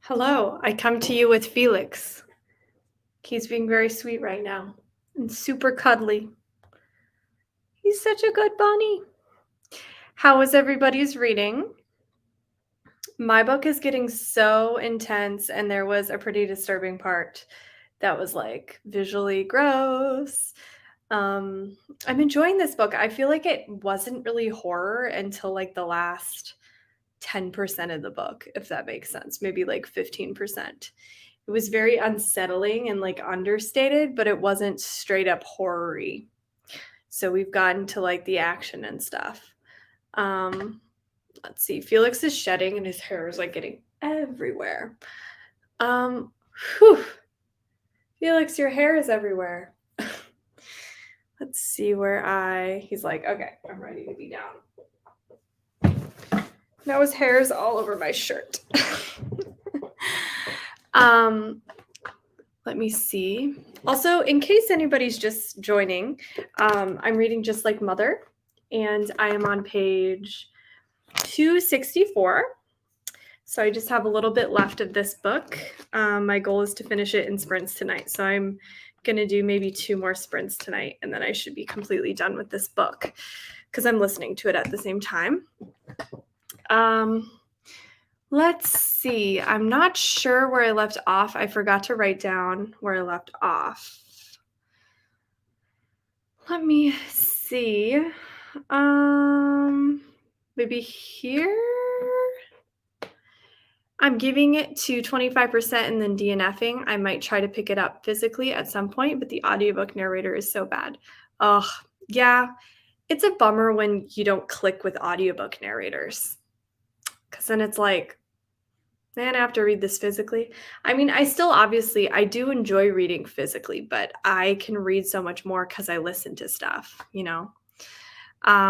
Hello, I come to you with Felix. He's being very sweet right now and super cuddly. He's such a good bunny. How was everybody's reading? My book is getting so intense, and there was a pretty disturbing part that was like visually gross. I'm enjoying this book. I feel like it wasn't really horror until like the last 10% of the book, if that makes sense, maybe like 15%. It was very unsettling and like understated, but it wasn't straight up horror-y. So we've gotten to like the action and stuff. Let's see. Felix is shedding and his hair is like getting everywhere. Um, whew. Felix, your hair is everywhere. Let's see he's like, okay, I'm ready to be down. Now his hair is all over my shirt. Let me see. Also, in case anybody's just joining, I'm reading Just Like Mother, and I am on page 264. So I just have a little bit left of this book. My goal is to finish it in sprints tonight. So I'm going to do maybe 2 more sprints tonight, and then I should be completely done with this book because I'm listening to it at the same time. Let's see. I'm not sure where I left off. I forgot to write down where I left off. Let me see. Maybe here? I'm giving it to 25% and then DNFing. I might try to pick it up physically at some point, but the audiobook narrator is so bad. Ugh, yeah. It's a bummer when you don't click with audiobook narrators. Because then it's like, man, I have to read this physically. I mean, I do enjoy reading physically, but I can read so much more because I listen to stuff, you know.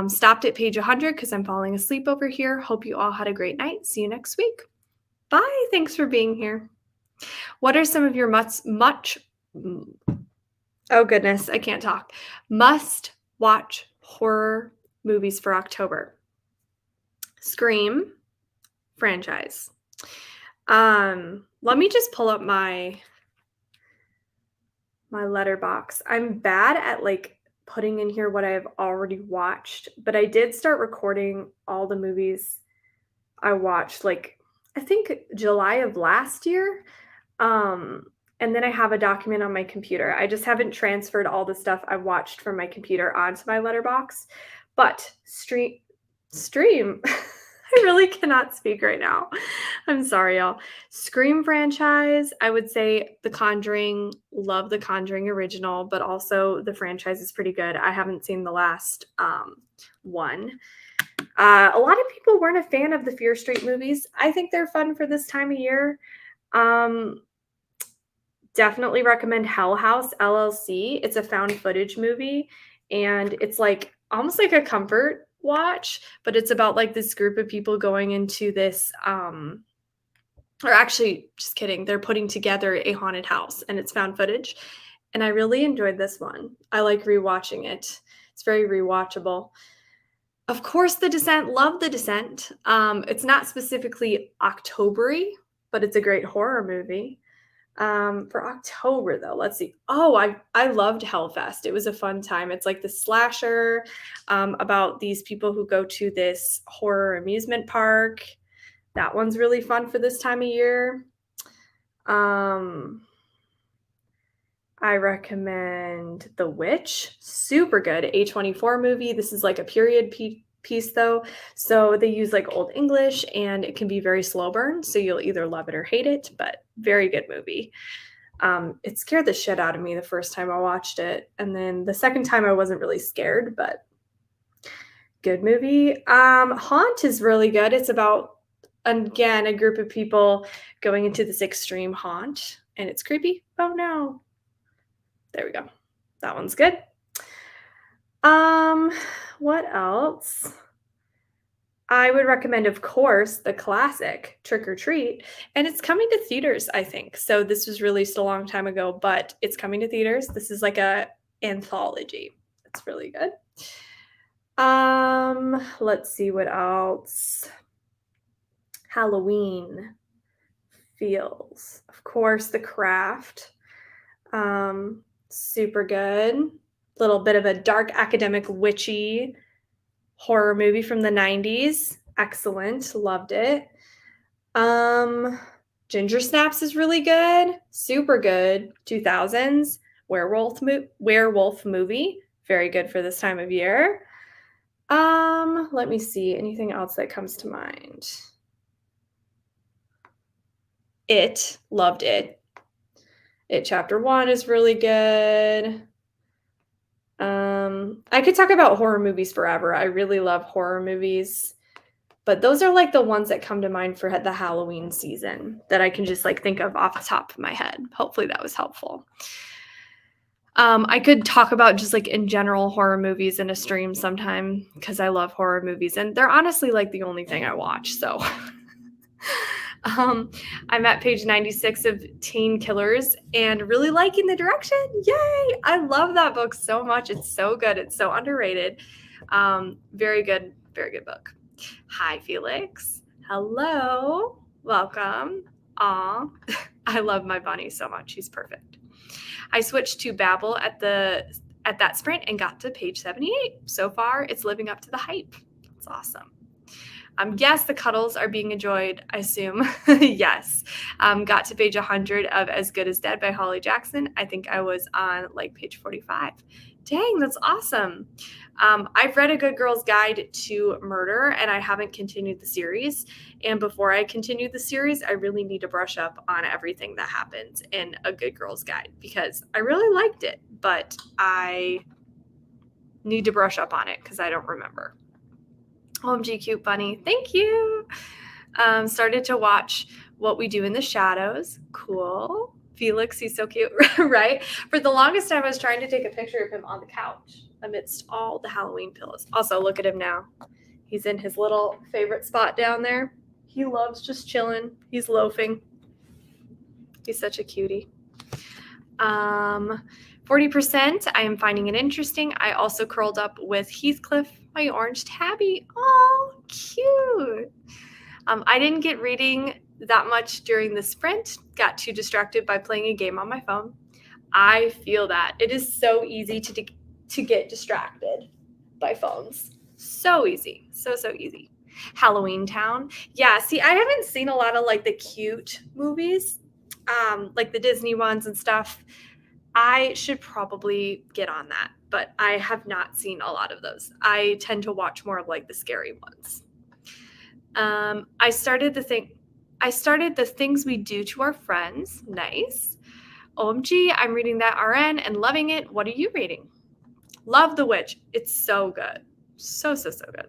Stopped at page 100 because I'm falling asleep over here. Hope you all had a great night. See you next week. Bye. Thanks for being here. What are some of your oh goodness, I can't talk. Must watch horror movies for October? Scream franchise. Let me just pull up my letterbox. I'm bad at like putting in here what I've already watched, but I did start recording all the movies I watched like I think July of last year. And then I have a document on my computer. I just haven't transferred all the stuff I watched from my computer onto my letterbox. But stream I really cannot speak right now. I'm sorry, y'all. Scream franchise, I would say The Conjuring, love The Conjuring original, but also the franchise is pretty good. I haven't seen the last one. A lot of people weren't a fan of the Fear Street movies. I think they're fun for this time of year. Definitely recommend Hell House LLC. It's a found footage movie, and it's like almost like a comfort watch, but it's about like this group of people going into this or actually just kidding, they're putting together a haunted house and it's found footage, and I really enjoyed this one. I like rewatching it. It's very rewatchable. Of course, The Descent. Love The Descent. It's not specifically October-y, but it's a great horror movie. For October though, let's see. Oh, I loved Hellfest. It was a fun time. It's like the slasher about these people who go to this horror amusement park. That one's really fun for this time of year. I recommend The Witch. Super good. A24 movie. This is like a period piece though. So they use like Old English and it can be very slow burn. So you'll either love it or hate it, but very good movie. It scared the shit out of me the first time I watched it. And then the second time I wasn't really scared, but good movie. Haunt is really good. It's about, again, a group of people going into this extreme haunt and it's creepy. Oh no. There we go. That one's good. What else? I would recommend, of course, the classic Trick or Treat, and it's coming to theaters, I think. So this was released a long time ago, but it's coming to theaters. This is like a anthology. It's really good. Let's see what else. Halloween feels. Of course, The Craft. Super good. Little bit of a dark academic witchy horror movie from the 90s. Excellent. Loved it. Ginger Snaps is really good. Super good. 2000s. Werewolf movie. Very good for this time of year. Let me see. Anything else that comes to mind? It. Loved it. It Chapter 1 is really good. I could talk about horror movies forever. I really love horror movies. But those are like the ones that come to mind for the Halloween season that I can just like think of off the top of my head. Hopefully that was helpful. I could talk about just like in general horror movies in a stream sometime because I love horror movies and they're honestly like the only thing I watch. So I'm at page 96 of Teen Killers and really liking the direction. Yay! I love that book so much. It's so good. It's so underrated. Very good book. Hi, Felix. Hello. Welcome. Aw, I love my bunny so much. He's perfect. I switched to Babbel at that sprint and got to page 78. So far, it's living up to the hype. It's awesome. Yes, the cuddles are being enjoyed, I assume. Yes. Got to page 100 of As Good as Dead by Holly Jackson. I think I was on like page 45. Dang, that's awesome. I've read A Good Girl's Guide to Murder, and I haven't continued the series. And before I continue the series, I really need to brush up on everything that happens in A Good Girl's Guide because I really liked it, but I need to brush up on it because I don't remember. OMG, cute bunny. Thank you. Started to watch What We Do in the Shadows. Cool. Felix, he's so cute, right? For the longest time, I was trying to take a picture of him on the couch amidst all the Halloween pillows. Also, look at him now. He's in his little favorite spot down there. He loves just chilling. He's loafing. He's such a cutie. 40%, I am finding it interesting. I also curled up with Heathcliff, my orange tabby. Oh, cute. I didn't get reading that much during the sprint. Got too distracted by playing a game on my phone. I feel that. It is so easy to get distracted by phones. So easy. So easy. Halloween Town. Yeah, see, I haven't seen a lot of like the cute movies, like the Disney ones and stuff. I should probably get on that, but I have not seen a lot of those. I tend to watch more of like the scary ones. I started the Things We Do to Our Friends. Nice. OMG, I'm reading that RN and loving it. What are you reading? Love The Witch. It's so good. So good.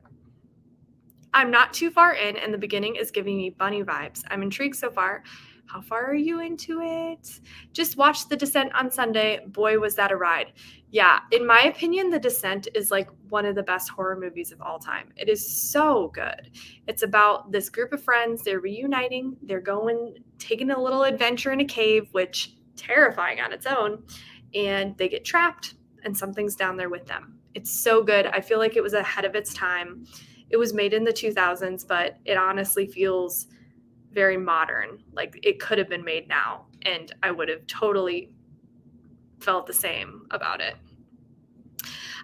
I'm not too far in, and the beginning is giving me bunny vibes. I'm intrigued so far. How far are you into it? Just watched The Descent on Sunday. Boy, was that a ride. Yeah, in my opinion, The Descent is like one of the best horror movies of all time. It is so good. It's about this group of friends. They're reuniting. They're taking a little adventure in a cave, which terrifying on its own. And they get trapped, and something's down there with them. It's so good. I feel like it was ahead of its time. It was made in the 2000s, but it honestly feels very modern. Like it could have been made now, and I would have totally felt the same about it.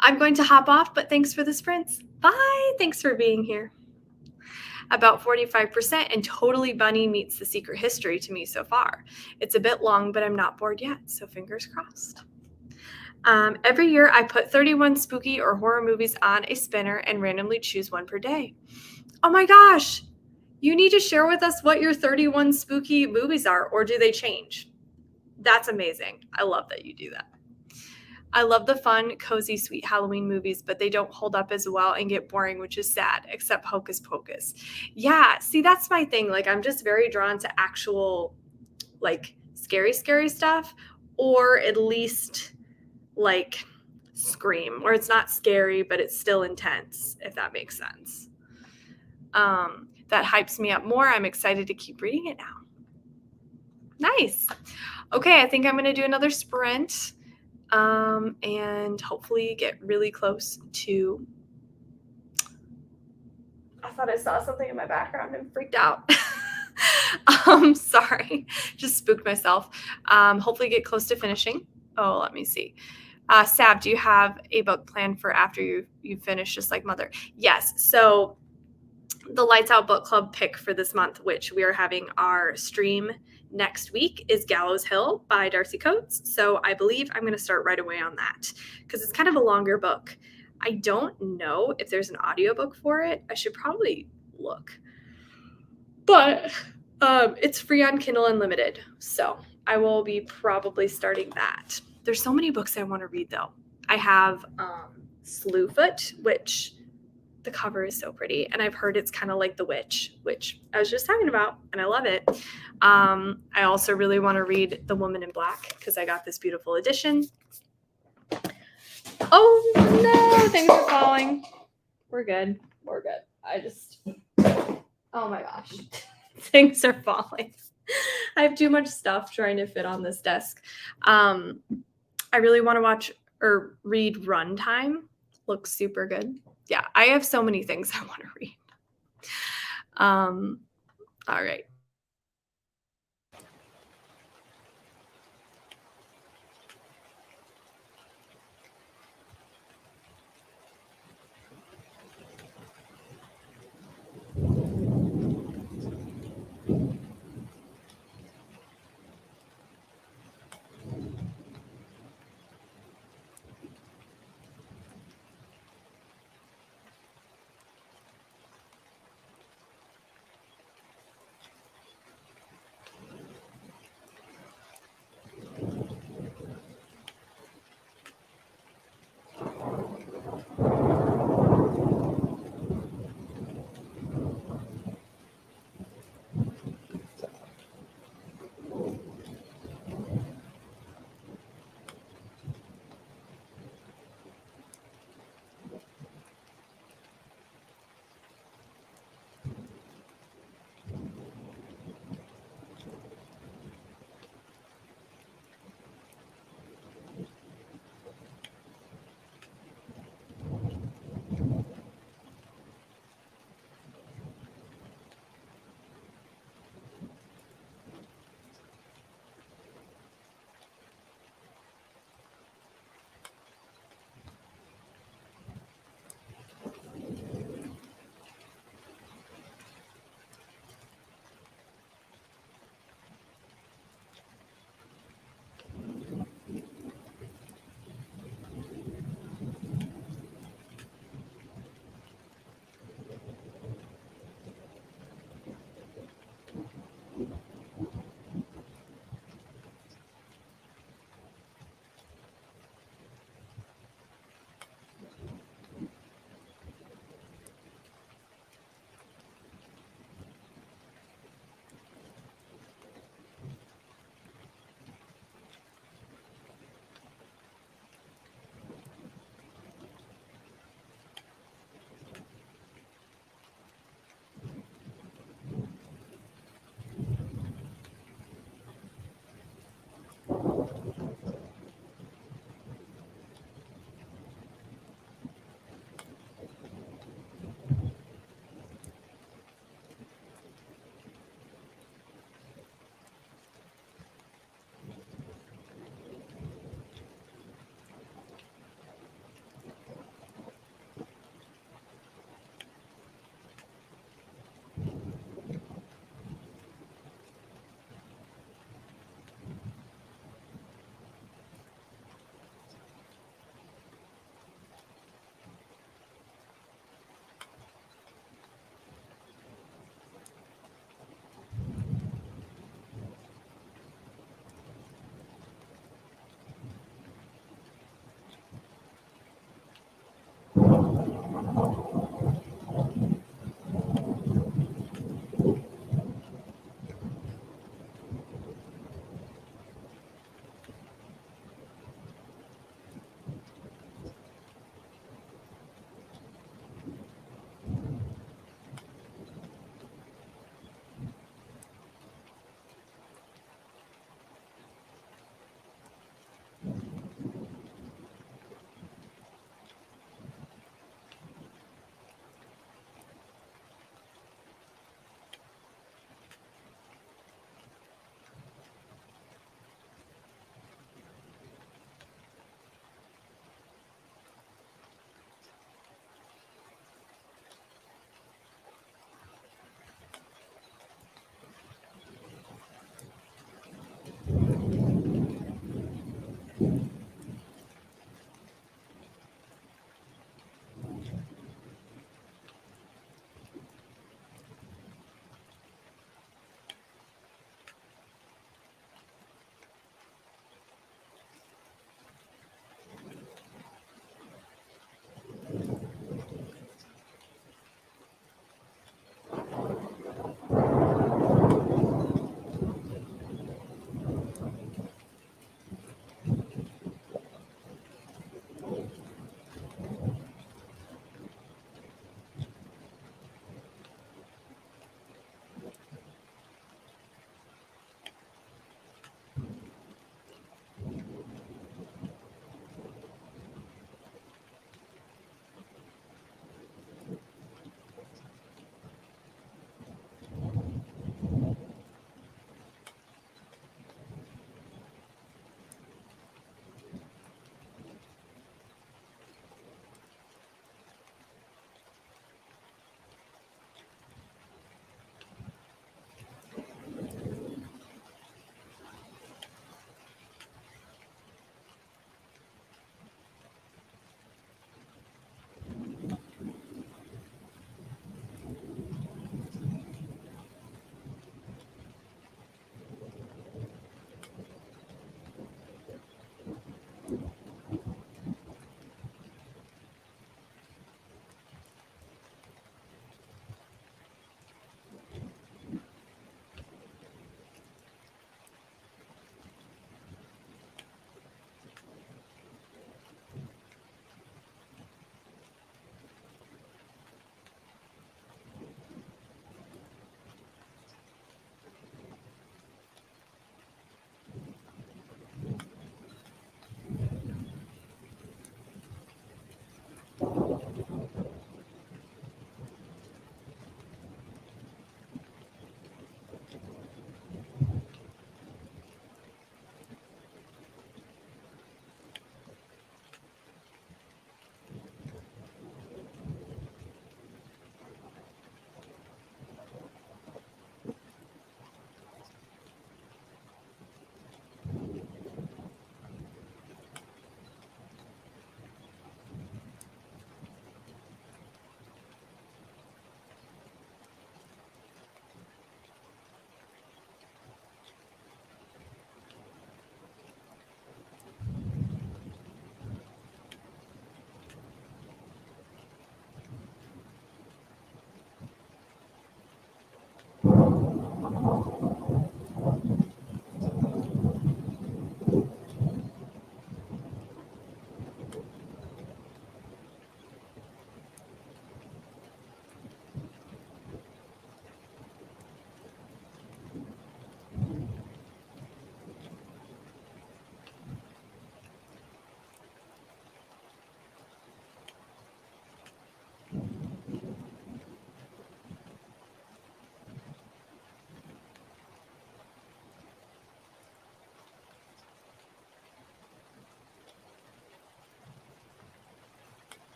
I'm going to hop off, but thanks for the sprints. Bye. Thanks for being here. About 45%, and Totally Bunny meets The Secret History to me so far. It's a bit long, but I'm not bored yet, so fingers crossed. Every year I put 31 spooky or horror movies on a spinner and randomly choose one per day. Oh my gosh. You need to share with us what your 31 spooky movies are, or do they change? That's amazing. I love that you do that. I love the fun, cozy, sweet Halloween movies, but they don't hold up as well and get boring, which is sad, except Hocus Pocus. Yeah, see, that's my thing. Like, I'm just very drawn to actual, like, scary stuff, or at least, like, Scream, where it's not scary, but it's still intense, if that makes sense. That hypes me up more. I'm excited to keep reading it now. Nice. Okay, I think I'm going to do another sprint and hopefully get really close to... I thought I saw something in my background and freaked out. Sorry, just spooked myself. Hopefully get close to finishing. Oh, let me see. Sab, do you have a book planned for after you finish Just Like Mother? Yes. So the Lights Out Book Club pick for this month, which we are having our stream next week, is Gallows Hill by Darcy Coates. So I believe I'm going to start right away on that because it's kind of a longer book. I don't know if there's an audiobook for it. I should probably look. But it's free on Kindle Unlimited. So I will be probably starting that. There's so many books I want to read, though. I have Slewfoot, which the cover is so pretty. And I've heard it's kind of like The Witch, which I was just talking about, and I love it. I also really want to read The Woman in Black because I got this beautiful edition. Oh, no, things are falling. We're good. We're good. Oh my gosh. Things are falling. I have too much stuff trying to fit on this desk. I really want to watch or read Runtime. Looks super good. Yeah, I have so many things I want to read. All right.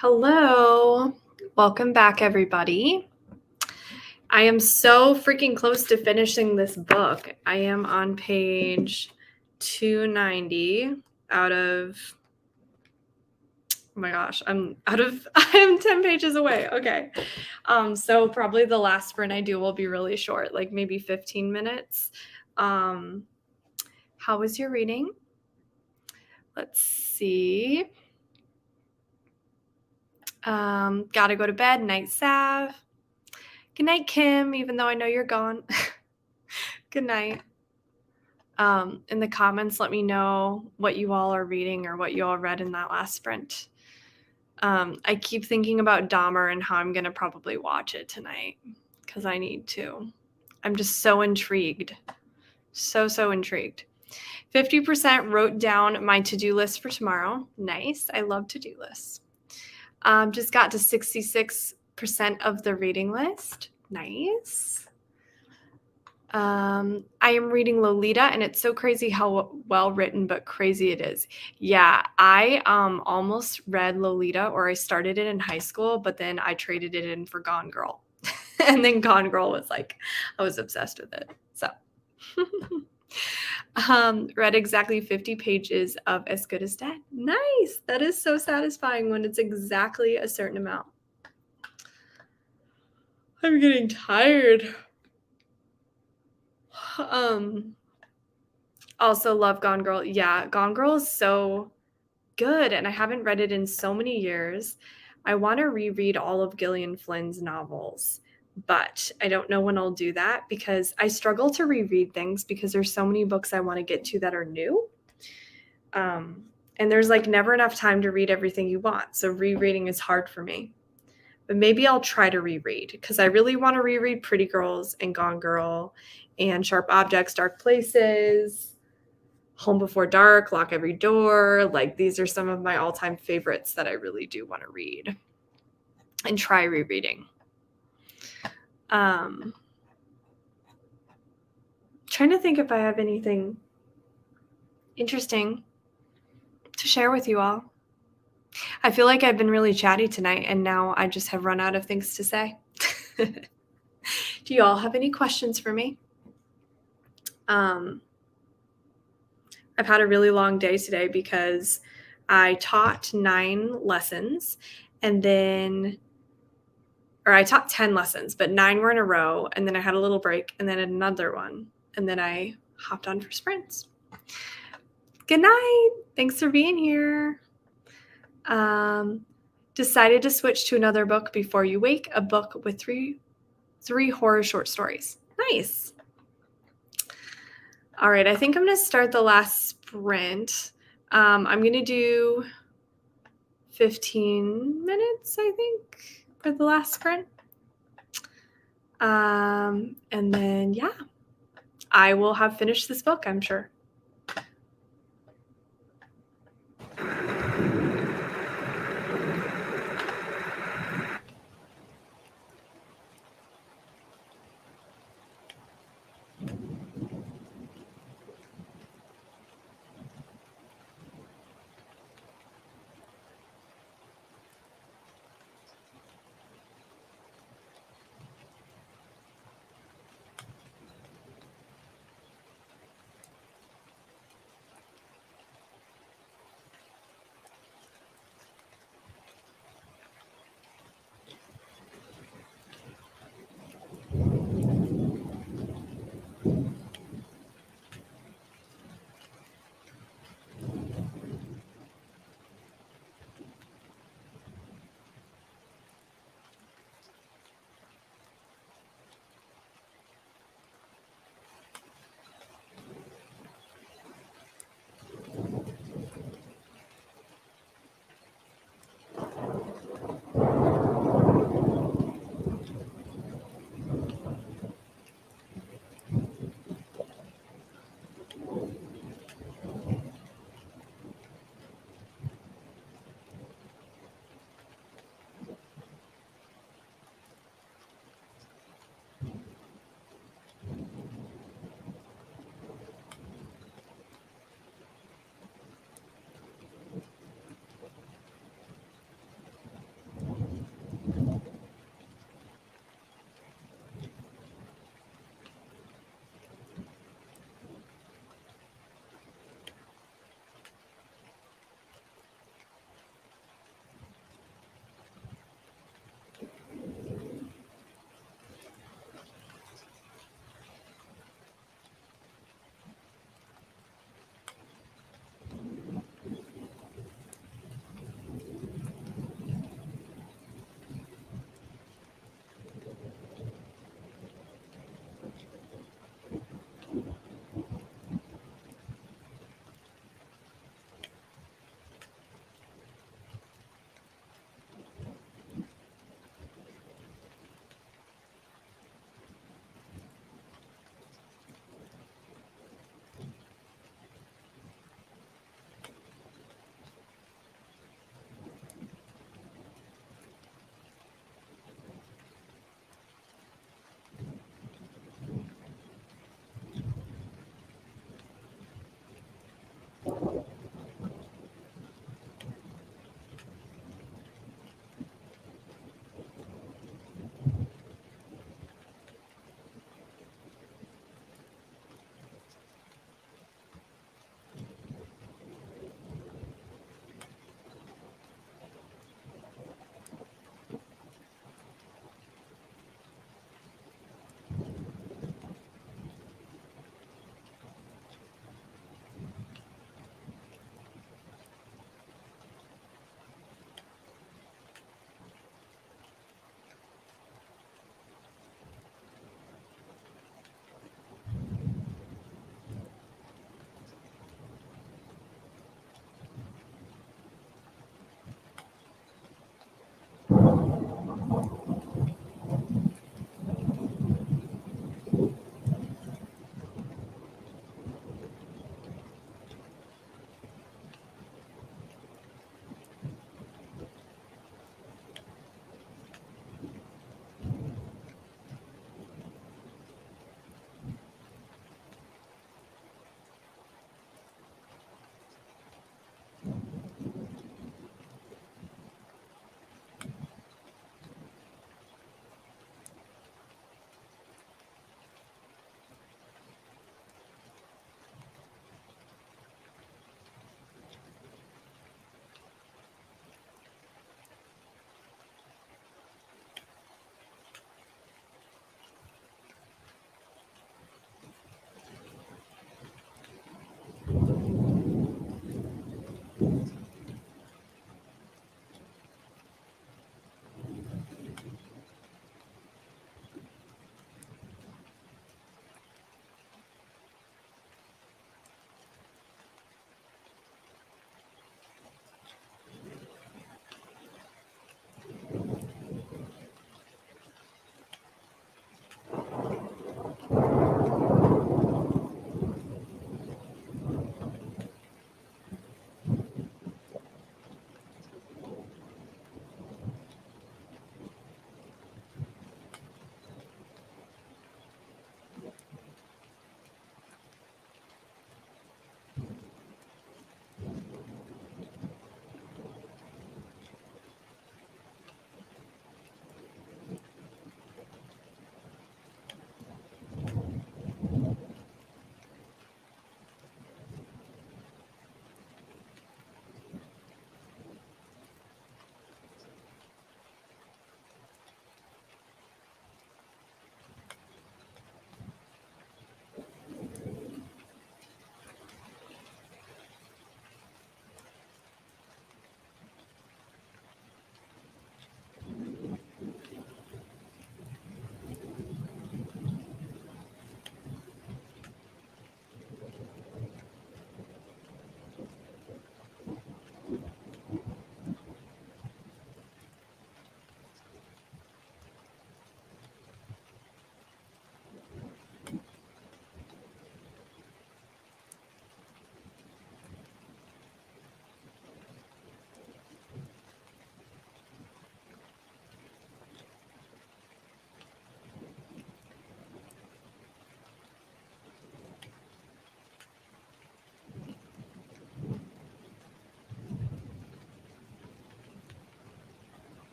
Hello. Welcome back, everybody. I am so freaking close to finishing this book. I am on page 290 out of, oh my gosh, I am 10 pages away. Okay. So probably the last sprint I do will be really short, like maybe 15 minutes. How was your reading? Let's see. Gotta go to bed, night salve. Good night, Kim, even though I know you're gone. Good night. In the comments, let me know what you all are reading or what you all read in that last sprint. I keep thinking about Dahmer and how I'm going to probably watch it tonight because I need to. I'm just so intrigued. So intrigued. 50% wrote down my to-do list for tomorrow. Nice. I love to-do lists. Just got to 66% of the reading list. Nice. I am reading Lolita, and it's so crazy how well written but crazy it is. Yeah, I almost read Lolita, or I started it in high school, but then I traded it in for Gone Girl. And then Gone Girl was like, I was obsessed with it. So read exactly 50 pages of As Good as Dead. Nice. That is so satisfying when it's exactly a certain amount. I'm getting tired. Also love Gone Girl. Yeah, Gone Girl is so good, and I haven't read it in so many years. I want to reread all of Gillian Flynn's novels, but I don't know when I'll do that because I struggle to reread things because there's so many books I want to get to that are new. And there's like never enough time to read everything you want. So rereading is hard for me. But maybe I'll try to reread because I really want to reread Pretty Girls and Gone Girl and Sharp Objects, Dark Places, Home Before Dark, Lock Every Door. Like these are some of my all-time favorites that I really do want to read and try rereading. Trying to think if I have anything interesting to share with you all. I feel like I've been really chatty tonight and now I just have run out of things to say. Do you all have any questions for me? I've had a really long day today because I taught 9 lessons and then, or I taught 10 lessons, but 9 were in a row. And then I had a little break and then another one. And then I hopped on for sprints. Good night. Thanks for being here. Decided to switch to another book before you wake, a book with three horror short stories. Nice. All right, I think I'm going to start the last sprint. I'm going to do 15 minutes, I think, for the last sprint. And then, yeah, I will have finished this book, I'm sure.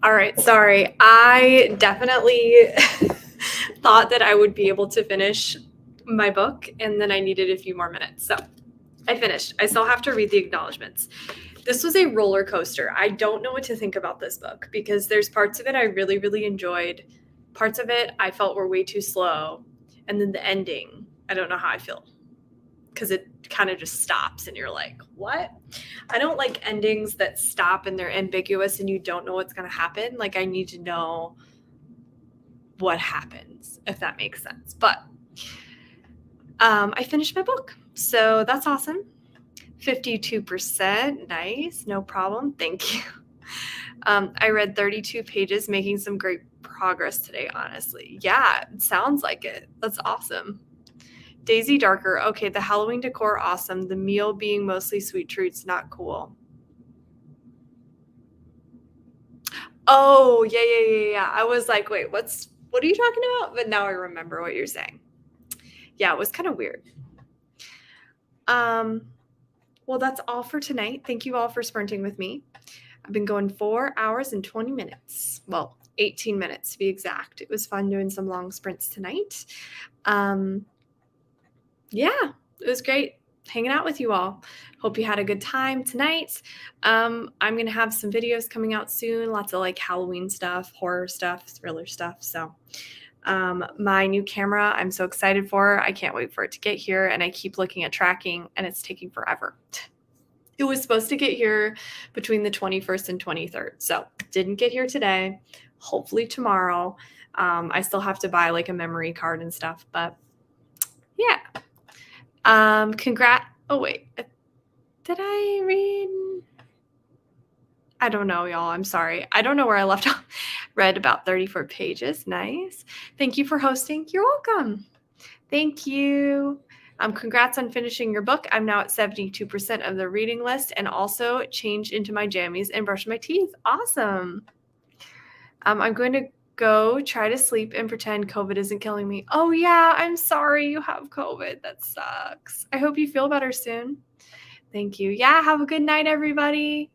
All right, sorry. I definitely thought that I would be able to finish my book, and then I needed a few more minutes. So I finished. I still have to read the acknowledgments. This was a roller coaster. I don't know what to think about this book because there's parts of it I really, really enjoyed. Parts of it I felt were way too slow. And then the ending, I don't know how I feel because it kind of just stops and you're like, what? I don't like endings that stop and they're ambiguous and you don't know what's going to happen. Like, I need to know what happens, if that makes sense. But I finished my book. So that's awesome. 52%. Nice. No problem. Thank you. I read 32 pages, making some great progress today, honestly. Yeah, it sounds like it. That's awesome. Daisy Darker. Okay, the Halloween decor, awesome. The meal being mostly sweet treats, not cool. Oh, yeah. I was like, wait, what are you talking about? But now I remember what you're saying. Yeah, it was kind of weird. Well, that's all for tonight. Thank you all for sprinting with me. I've been going 4 hours and 20 minutes. Well, 18 minutes to be exact. It was fun doing some long sprints tonight. Yeah, it was great hanging out with you all. Hope you had a good time tonight. I'm going to have some videos coming out soon. Lots of like Halloween stuff, horror stuff, thriller stuff. So my new camera, I'm so excited for. I can't wait for it to get here. And I keep looking at tracking and it's taking forever. It was supposed to get here between the 21st and 23rd. So didn't get here today. Hopefully tomorrow. I still have to buy like a memory card and stuff, but yeah. Oh wait, did I read? I don't know, y'all. I'm sorry. I don't know where I left off. Read about 34 pages. Nice. Thank you for hosting. You're welcome. Thank you. Congrats on finishing your book. I'm now at 72% of the reading list and also changed into my jammies and brushed my teeth. Awesome. I'm going to go try to sleep and pretend COVID isn't killing me. Oh, yeah. I'm sorry you have COVID. That sucks. I hope you feel better soon. Thank you. Yeah. Have a good night, everybody.